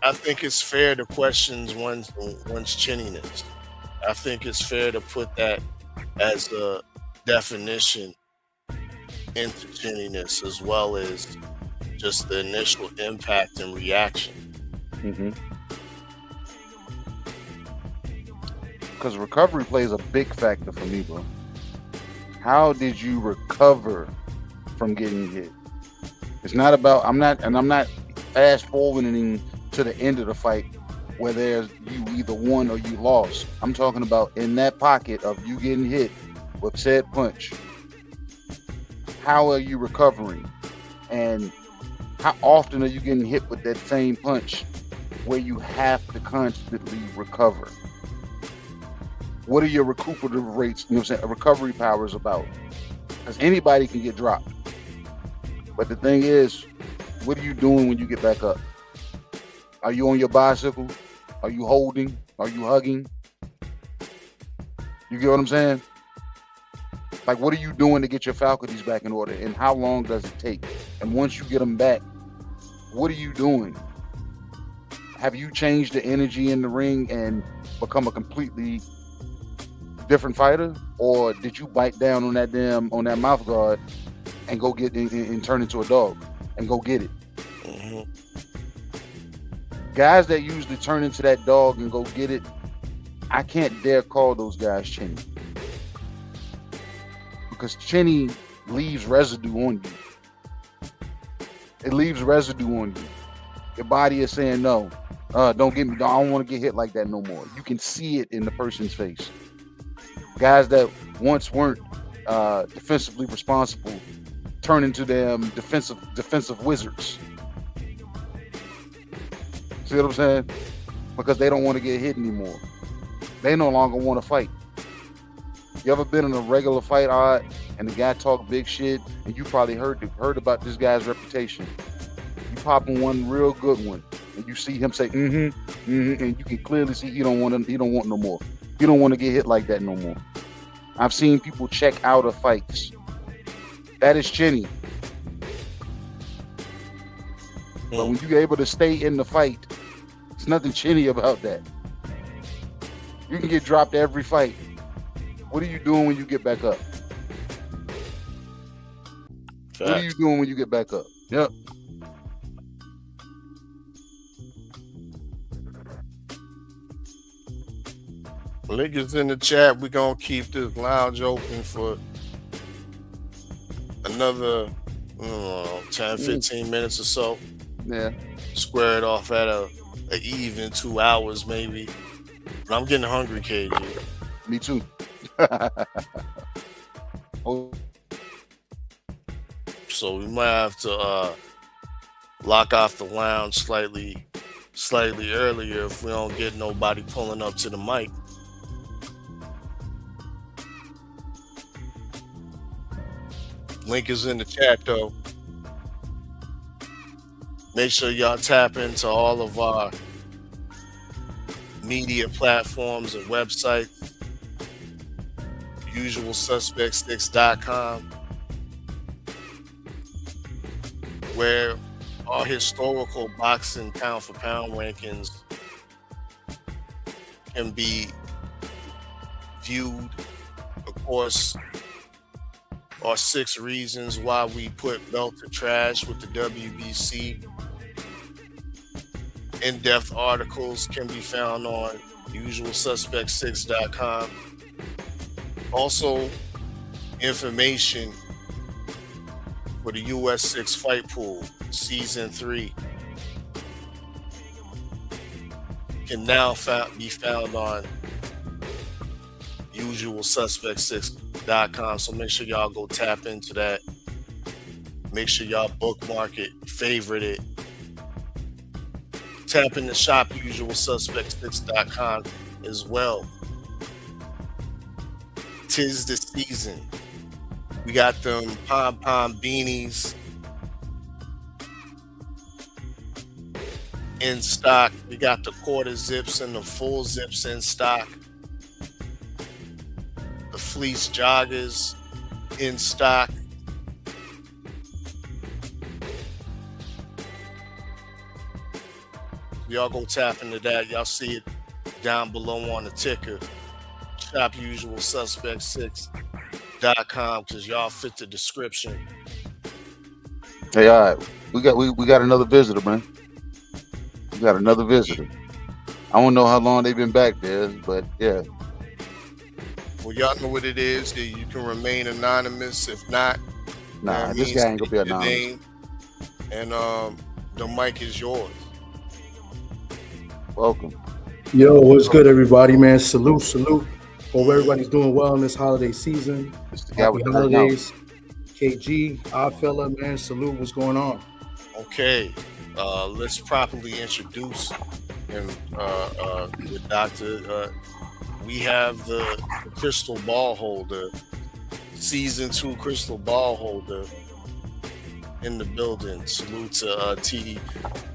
I think it's fair to question one's chinniness. I think it's fair to put that as a definition into chinniness, as well as just the initial impact and reaction. Because recovery plays a big factor for me, bro. How did you recover from getting hit? It's not about, I'm not fast forwarding to the end of the fight where there's you either won or you lost. I'm talking about in that pocket of you getting hit with said punch. How are you recovering? And how often are you getting hit with that same punch where you have to constantly recover? What are your recuperative rates, you know what I'm saying, recovery powers about? Because anybody can get dropped. But the thing is, what are you doing when you get back up? Are you on your bicycle? Are you holding? Are you hugging? You get what I'm saying? Like, what are you doing to get your faculties back in order? And how long does it take? And once you get them back, what are you doing? Have you changed the energy in the ring and become a completely different fighter? Or did you bite down on that mouth guard and go get and turn into a dog and go get it? Guys that usually turn into that dog and go get it, I can't dare call those guys chinny. Because chinny leaves residue on you. It leaves residue on you. Your body is saying, no, don't get me, I don't want to get hit like that no more. You can see it in the person's face. Guys that once weren't defensively responsible turn into them defensive wizards. See what I'm saying? Because they don't want to get hit anymore. They no longer want to fight. You ever been in a regular fight, Odd, and the guy talk big shit, and you probably heard about this guy's reputation. You pop in one real good one, and you see him say, and you can clearly see he don't want no more. He don't want to get hit like that no more. I've seen people check out of fights. That is chinny. But when you're able to stay in the fight, there's nothing chinny about that. You can get dropped every fight. What are you doing when you get back up? Fact. What are you doing when you get back up? Yep. Link is in the chat. We're going to keep this lounge open for another 10, 15 minutes or so. Yeah. Square it off at a even 2 hours maybe. But I'm getting hungry, KG. Me too. So we might have to lock off the lounge slightly earlier if we don't get nobody pulling up to the mic. Link is in the chat though. Make sure y'all tap into all of our media platforms and websites. UsualSuspects6.com, where our historical boxing pound for pound rankings can be viewed. Of course, our 6 reasons why we put belt to trash with the WBC. In-depth articles can be found on UsualSuspects6.com. Also, information for the US6 Fight Pool Season 3 can now be found on UsualSuspects6.com. So make sure y'all go tap into that. Make sure y'all bookmark it, favorite it, tap into shopusualsuspect6.com as well. Tis the season. We got them pom-pom beanies in stock. We got the quarter zips and the full zips in stock. The fleece joggers in stock. Y'all go tap into that. Y'all see it down below on the ticker. ShopUsualSuspect6.com, because y'all fit the description. Hey, all right. We got another visitor, man. We got another visitor. I don't know how long they've been back there, but yeah. Well, y'all know what it is. That you can remain anonymous. If not, nah, this guy ain't gonna be anonymous. Name, and the mic is yours. Welcome. Yo, what's good, everybody, man? Salute. Hope everybody's doing well in this holiday season. Happy holidays. KG, Oddfella, man, salute. What's going on? Okay, let's properly introduce him, the doctor. We have the crystal ball holder, season 2 crystal ball holder in the building. Salute to TD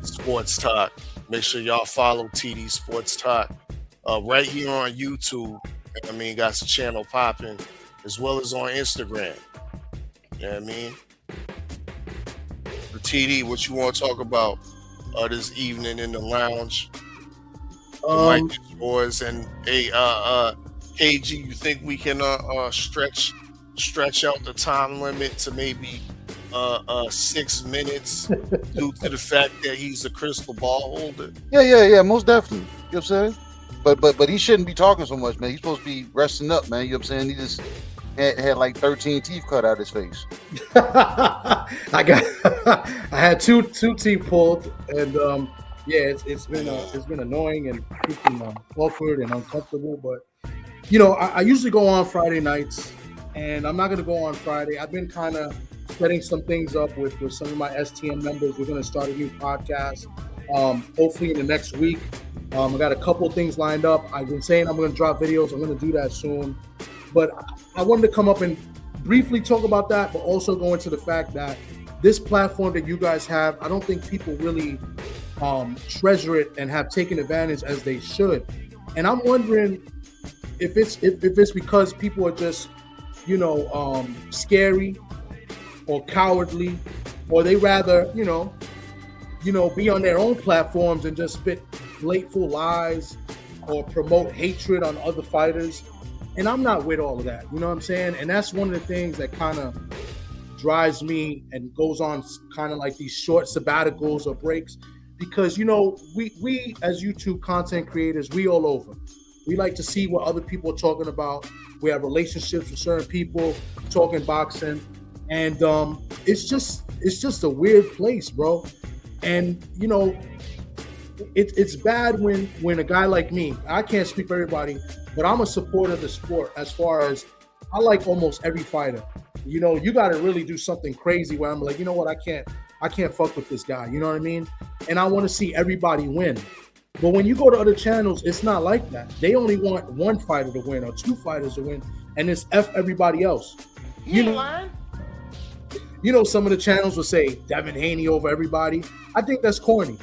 Sports Talk. Make sure y'all follow TD Sports Talk right here on YouTube. I mean, got the channel popping, as well as on Instagram. You know what I mean? TD, what you want to talk about this evening in the lounge? The mic is yours. And KG, you think we can stretch out the time limit to maybe 6 minutes due to the fact that he's a crystal ball holder? Yeah, most definitely. You know what I'm saying? But he shouldn't be talking so much, man. He's supposed to be resting up, man. You know what I'm saying? He just had like 13 teeth cut out of his face. I had two teeth pulled, and yeah, it's been annoying and awkward and uncomfortable. But you know, I usually go on Friday nights, and I'm not gonna go on Friday. I've been kind of setting some things up with some of my STM members. We're gonna start a new podcast, hopefully in the next week. I got a couple of things lined up. I've been saying I'm gonna drop videos. I'm gonna do that soon. But I wanted to come up and briefly talk about that, but also go into the fact that this platform that you guys have, I don't think people really treasure it and have taken advantage as they should. And I'm wondering if it's because people are just, you know, scary or cowardly, or they rather, you know, be on their own platforms and just spit blateful lies or promote hatred on other fighters. And I'm not with all of that, you know what I'm saying? And that's one of the things that kind of drives me and goes on kind of like these short sabbaticals or breaks, because, you know, we as YouTube content creators, we all over. We like to see what other people are talking about. We have relationships with certain people, talking boxing, and it's just a weird place, bro. And, you know, it's bad when a guy like me, I can't speak for everybody, but I'm a supporter of the sport. As far as I like almost every fighter. You know, you got to really do something crazy where I'm like, you know what, I can't fuck with this guy. You know what I mean? And I want to see everybody win. But when you go to other channels, it's not like that. They only want one fighter to win or two fighters to win, and it's F everybody else. You know, some of the channels will say Devin Haney over everybody. I think that's corny.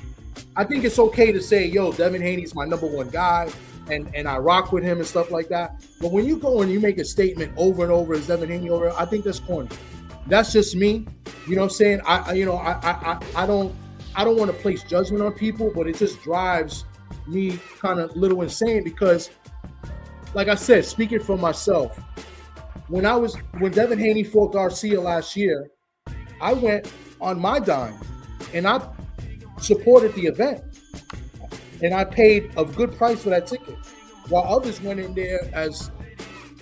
I think it's okay to say, yo, Devin Haney's my number one guy, and I rock with him and stuff like that. But when you go and you make a statement over and over as Devin Haney over, I think that's corny. That's just me. You know what I'm saying? I don't want to place judgment on people, but it just drives me kind of a little insane because, like I said, speaking for myself, when Devin Haney fought Garcia last year, I went on my dime and I supported the event, and I paid a good price for that ticket, while others went in there as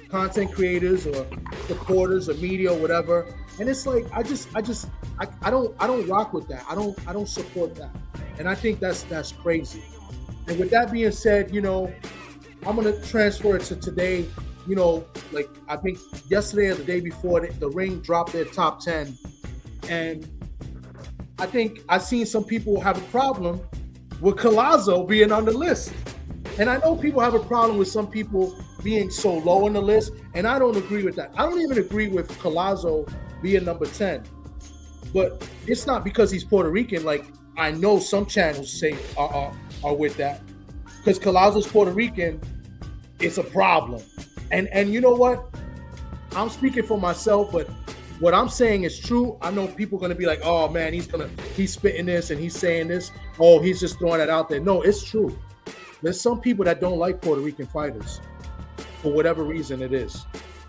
content creators or supporters or media or whatever. And it's like I don't rock with that. I don't support that, and I think that's crazy. And with that being said, you know, I'm gonna transfer it to today. You know, like I think yesterday or the day before, the Ring dropped their top 10, and I think I've seen some people have a problem with Collazo being on the list. And I know people have a problem with some people being so low on the list, and I don't agree with that. I don't even agree with Collazo being number 10. But it's not because he's Puerto Rican. Like, I know some channels say are with that. Because Collazo's Puerto Rican, it's a problem. And you know what? I'm speaking for myself, but what I'm saying is true. I know people are going to be like, oh, man, he's spitting this and he's saying this. Oh, he's just throwing it out there. No, it's true. There's some people that don't like Puerto Rican fighters for whatever reason it is.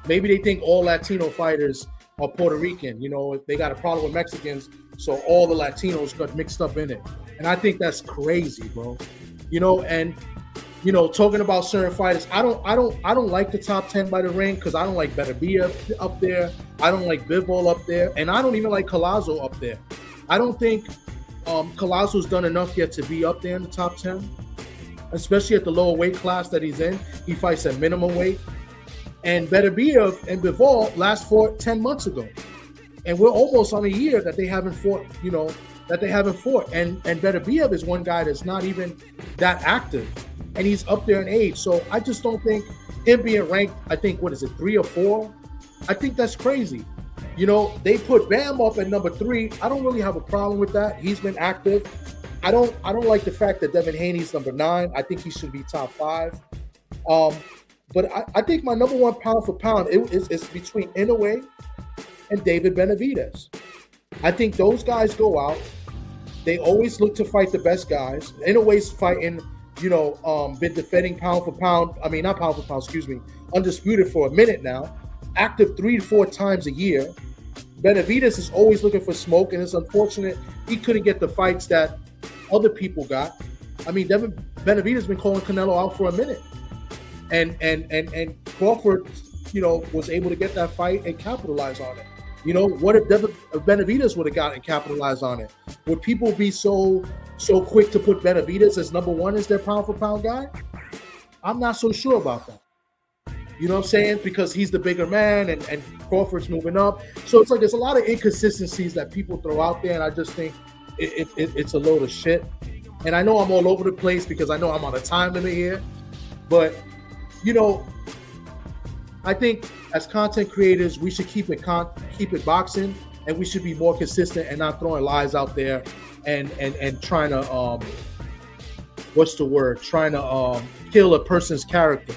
Maybe they think all Latino fighters are Puerto Rican. You know, they got a problem with Mexicans, so all the Latinos got mixed up in it. And I think that's crazy, bro. You know, and you know, talking about certain fighters, I don't like the top 10 by the ring because I don't like Beterbiev up there. I don't like Bivol up there, and I don't even like Collazo up there. I don't think Collazo's done enough yet to be up there in the top 10. Especially at the lower weight class that he's in. He fights at minimum weight. And Beterbiev and Bivol last fought 10 months ago. And we're almost on a year that they haven't fought, you know, And Beterbiev is one guy that's not even that active. And he's up there in age. So I just don't think him being ranked, I think, 3 or 4? I think that's crazy. You know, they put Bam up at number 3. I don't really have a problem with that. He's been active. I don't like the fact that Devin Haney's number 9. I think he should be top 5. But I think my number 1 pound for pound is between Inoue and David Benavidez. I think those guys go out. They always look to fight the best guys. Inoue's fighting, you know, been defending pound for pound. I mean, not pound for pound, excuse me. Undisputed for a minute now. Active 3 to 4 times a year. Benavidez is always looking for smoke, and it's unfortunate he couldn't get the fights that other people got. I mean, Benavidez has been calling Canelo out for a minute, and Crawford, you know, was able to get that fight and capitalize on it. You know, what if Benavidez would have gotten and capitalized on it? Would people be so quick to put Benavidez as number 1 as their pound for pound guy? I'm not so sure about that. You know what I'm saying? Because he's the bigger man and Crawford's moving up. So it's like there's a lot of inconsistencies that people throw out there, and I just think it's a load of shit. And I know I'm all over the place because I know I'm on a time limit here. But, you know, I think as content creators, we should keep it boxing, and we should be more consistent and not throwing lies out there and trying to trying to kill a person's character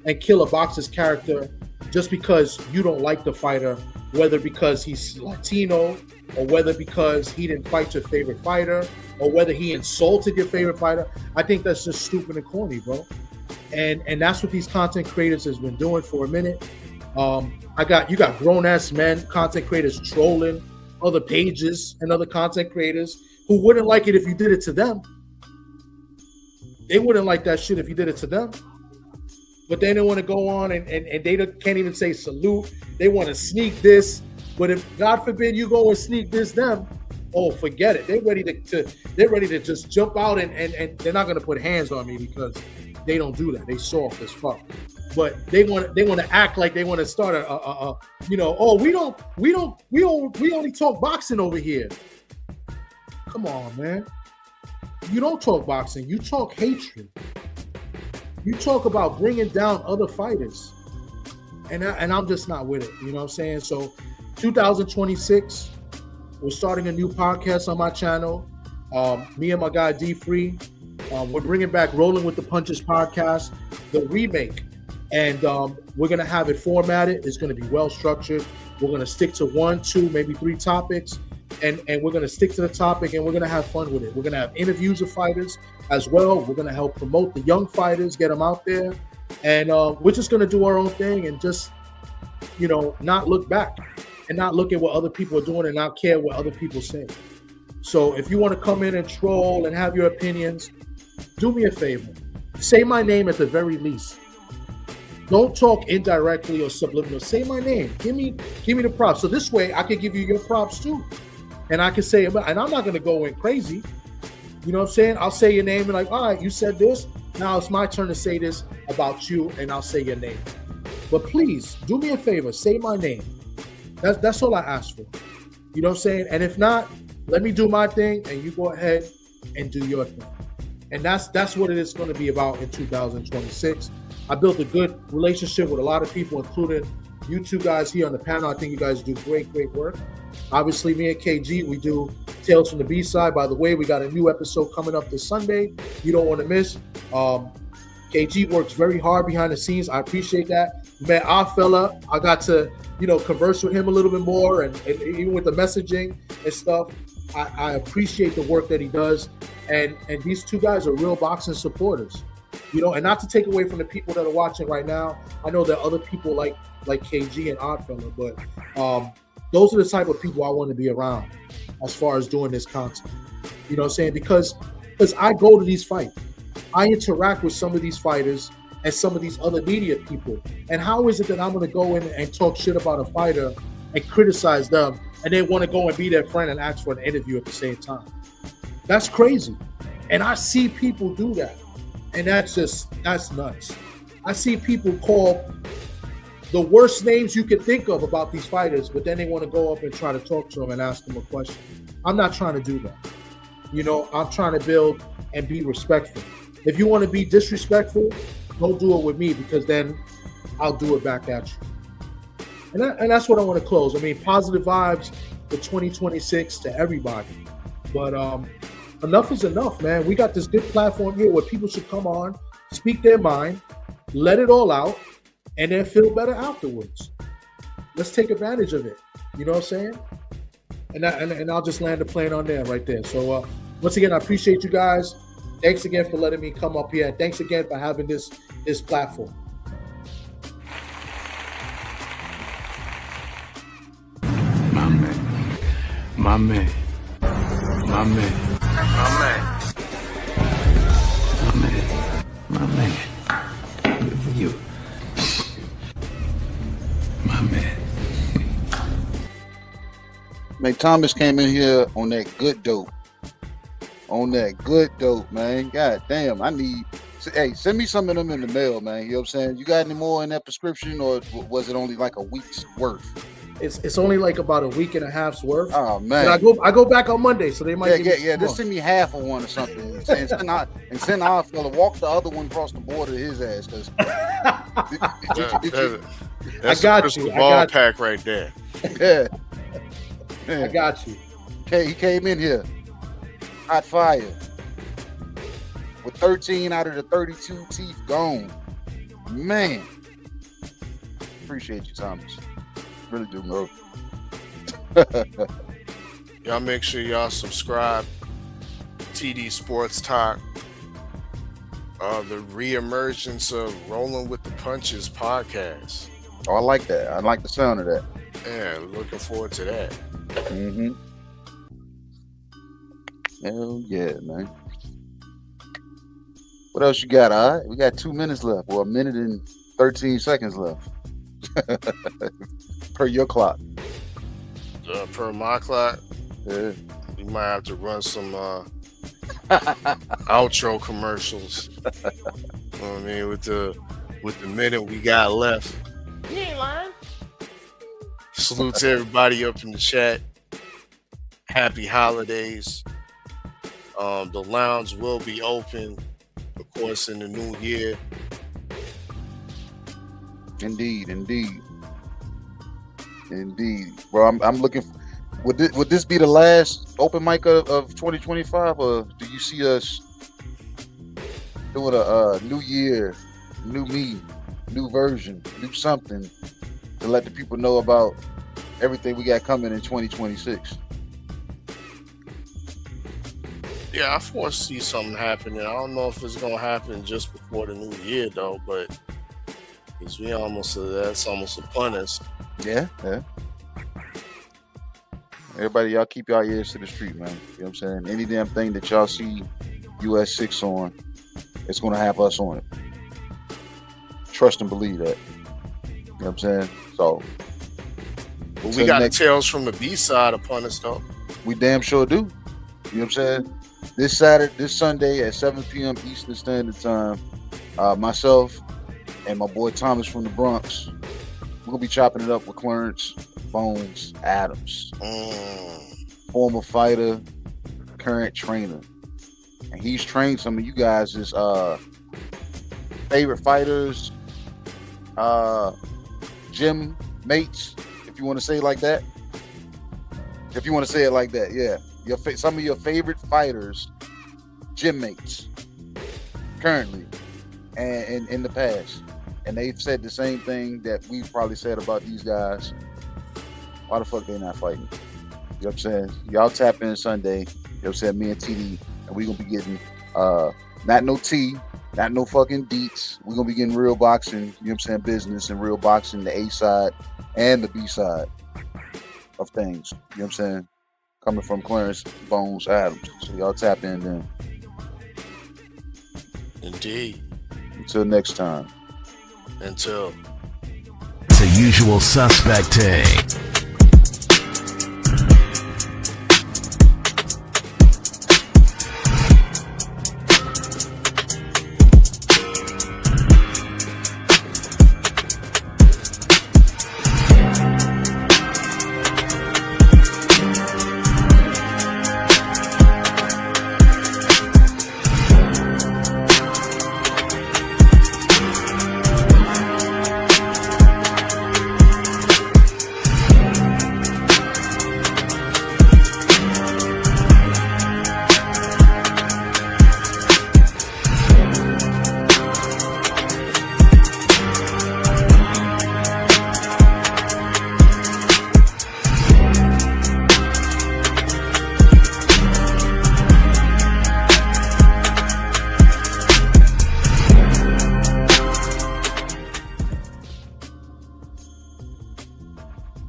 and kill a boxer's character just because you don't like the fighter, whether because he's Latino or whether because he didn't fight your favorite fighter or whether he insulted your favorite fighter. I think that's just stupid and corny, bro. And that's what these content creators has been doing for a minute. You got grown-ass men, content creators trolling other pages and other content creators who wouldn't like it if you did it to them. They wouldn't like that shit if you did it to them. But they don't want to go on and they can't even say salute. They want to sneak this. But if, God forbid, you go and sneak this them, oh, forget it. They're ready to just jump out and they're not going to put hands on me because they don't do that. They soft as fuck. But they want to act like they want to start we only talk boxing over here. Come on, man. You don't talk boxing. You talk hatred. You talk about bringing down other fighters. And I'm just not with it. You know what I'm saying? So 2026, we're starting a new podcast on my channel. Me and my guy D Free. We're bringing back Rolling with the Punches podcast, the remake. And we're going to have it formatted. It's going to be well structured. We're going to stick to 1, 2, maybe 3 topics. And we're going to stick to the topic and we're going to have fun with it. We're going to have interviews of fighters as well. We're going to help promote the young fighters, get them out there. And we're just going to do our own thing and just, you know, not look back and not look at what other people are doing and not care what other people say. So if you want to come in and troll and have your opinions, do me a favor. Say my name at the very least. Don't talk indirectly or subliminal. Say my name. Give me the props. So this way I can give you your props too. And I can say, and I'm not going to go in crazy. You know what I'm saying? I'll say your name and like, all right, you said this. Now it's my turn to say this about you, and I'll say your name. But please, do me a favor. Say my name. That's all I ask for. You know what I'm saying? And if not, let me do my thing, and you go ahead and do your thing. And that's what it is going to be about in 2026. I built a good relationship with a lot of people, including you two guys here on the panel. I think you guys do great work. Obviously, me and KG, we do Tales from the B-Side. By the way, we got a new episode coming up this Sunday. You don't want to miss. KG works very hard behind the scenes. I appreciate that. Man, our fella, I got to, converse with him a little bit more, and even with the messaging and stuff. I appreciate the work that he does. And these two guys are real boxing supporters. And not to take away from the people that are watching right now. I know there are other people like KG and Oddfella, but those are the type of people I want to be around as far as doing this content. You know what I'm saying? Because I go to these fights. I interact with some of these fighters and some of these other media people. And how is it that I'm going to go in and talk shit about a fighter and criticize them, and they want to go and be their friend and ask for an interview at the same time? That's crazy. And I see people do that. And that's nuts. I see people call the worst names you could think of about these fighters, but then they want to go up and try to talk to them and ask them a question. I'm not trying to do that. I'm trying to build and be respectful. If you want to be disrespectful, don't do it with me, because then I'll do it back at you. And that's what I want to close. I mean, positive vibes for 2026 to everybody. But enough is enough, man. We got this good platform here where people should come on, speak their mind, let it all out, and then feel better afterwards. Let's take advantage of it. You know what I'm saying? And I'll just land the plane on there right there. So once again, I appreciate you guys. Thanks again for letting me come up here. And thanks again for having this platform. My man. My man. My man. My man. My man. My man. Good for you. My man. Man, Thomas came in here on that good dope. Man. God damn, hey, send me some of them in the mail, man. You know what I'm saying? You got any more in that prescription, or was it only like a week's worth? It's only like about a week and a half's worth. Oh man! And I go back on Monday, so they might. Just send me half of one or something, and send our fella walk the other one across the border to his ass. Cause that's I got a you. ball pack right there. Yeah. I got you. Okay, he came in here hot fire with 13 out of the 32 teeth gone. Man, appreciate you, Thomas. Really do, bro. Y'all make sure y'all subscribe. TD Sports Talk. The reemergence of Rolling with the Punches podcast. Oh, I like that. I like the sound of that. Yeah, looking forward to that. Mm-hmm. Hell yeah, man. What else you got? All right, we got 2 minutes left, or 1 minute and 13 seconds left. Per your clock. Per my clock. Yeah. We might have to run some outro commercials. You know what I mean? With the minute we got left. You ain't lying. Salute to everybody up in the chat. Happy holidays. The lounge will be open, of course, in the new year. Indeed. Bro, I'm looking. Would this be the last open mic of 2025, or do you see us doing a new year, new me, new version, new something to let the people know about everything we got coming in 2026? Yeah, I foresee something happening. I don't know if it's gonna happen just before the new year though, but because that's almost upon us. Yeah. Everybody, y'all keep y'all ears to the street, man. You know what I'm saying? Any damn thing that y'all see US6 on, it's gonna have us on it. Trust and believe that. You know what I'm saying? So But we got Tales from the B-Side upon us though. We damn sure do. You know what I'm saying? This Sunday at 7 p.m. Eastern Standard Time, myself and my boy Thomas from the Bronx, we're gonna be chopping it up with Clarence Bones Adams, former fighter, current trainer. and he's trained some of you guys' favorite fighters, gym mates, if you want to say it like that. If you want to say it like that, yeah. Some of your favorite fighters, gym mates, currently, and in the past. And they've said the same thing that we've probably said about these guys. Why the fuck they not fighting? You know what I'm saying? Y'all tap in Sunday. You know what I'm saying? Me and TD, and we gonna be getting not no tea, not no fucking deets. We're gonna be getting real boxing, you know what I'm saying, business and real boxing, the A side and the B side of things. You know what I'm saying? Coming from Clarence Bones Adams. So y'all tap in then. Indeed. Until next time. Until The Usual Suspect.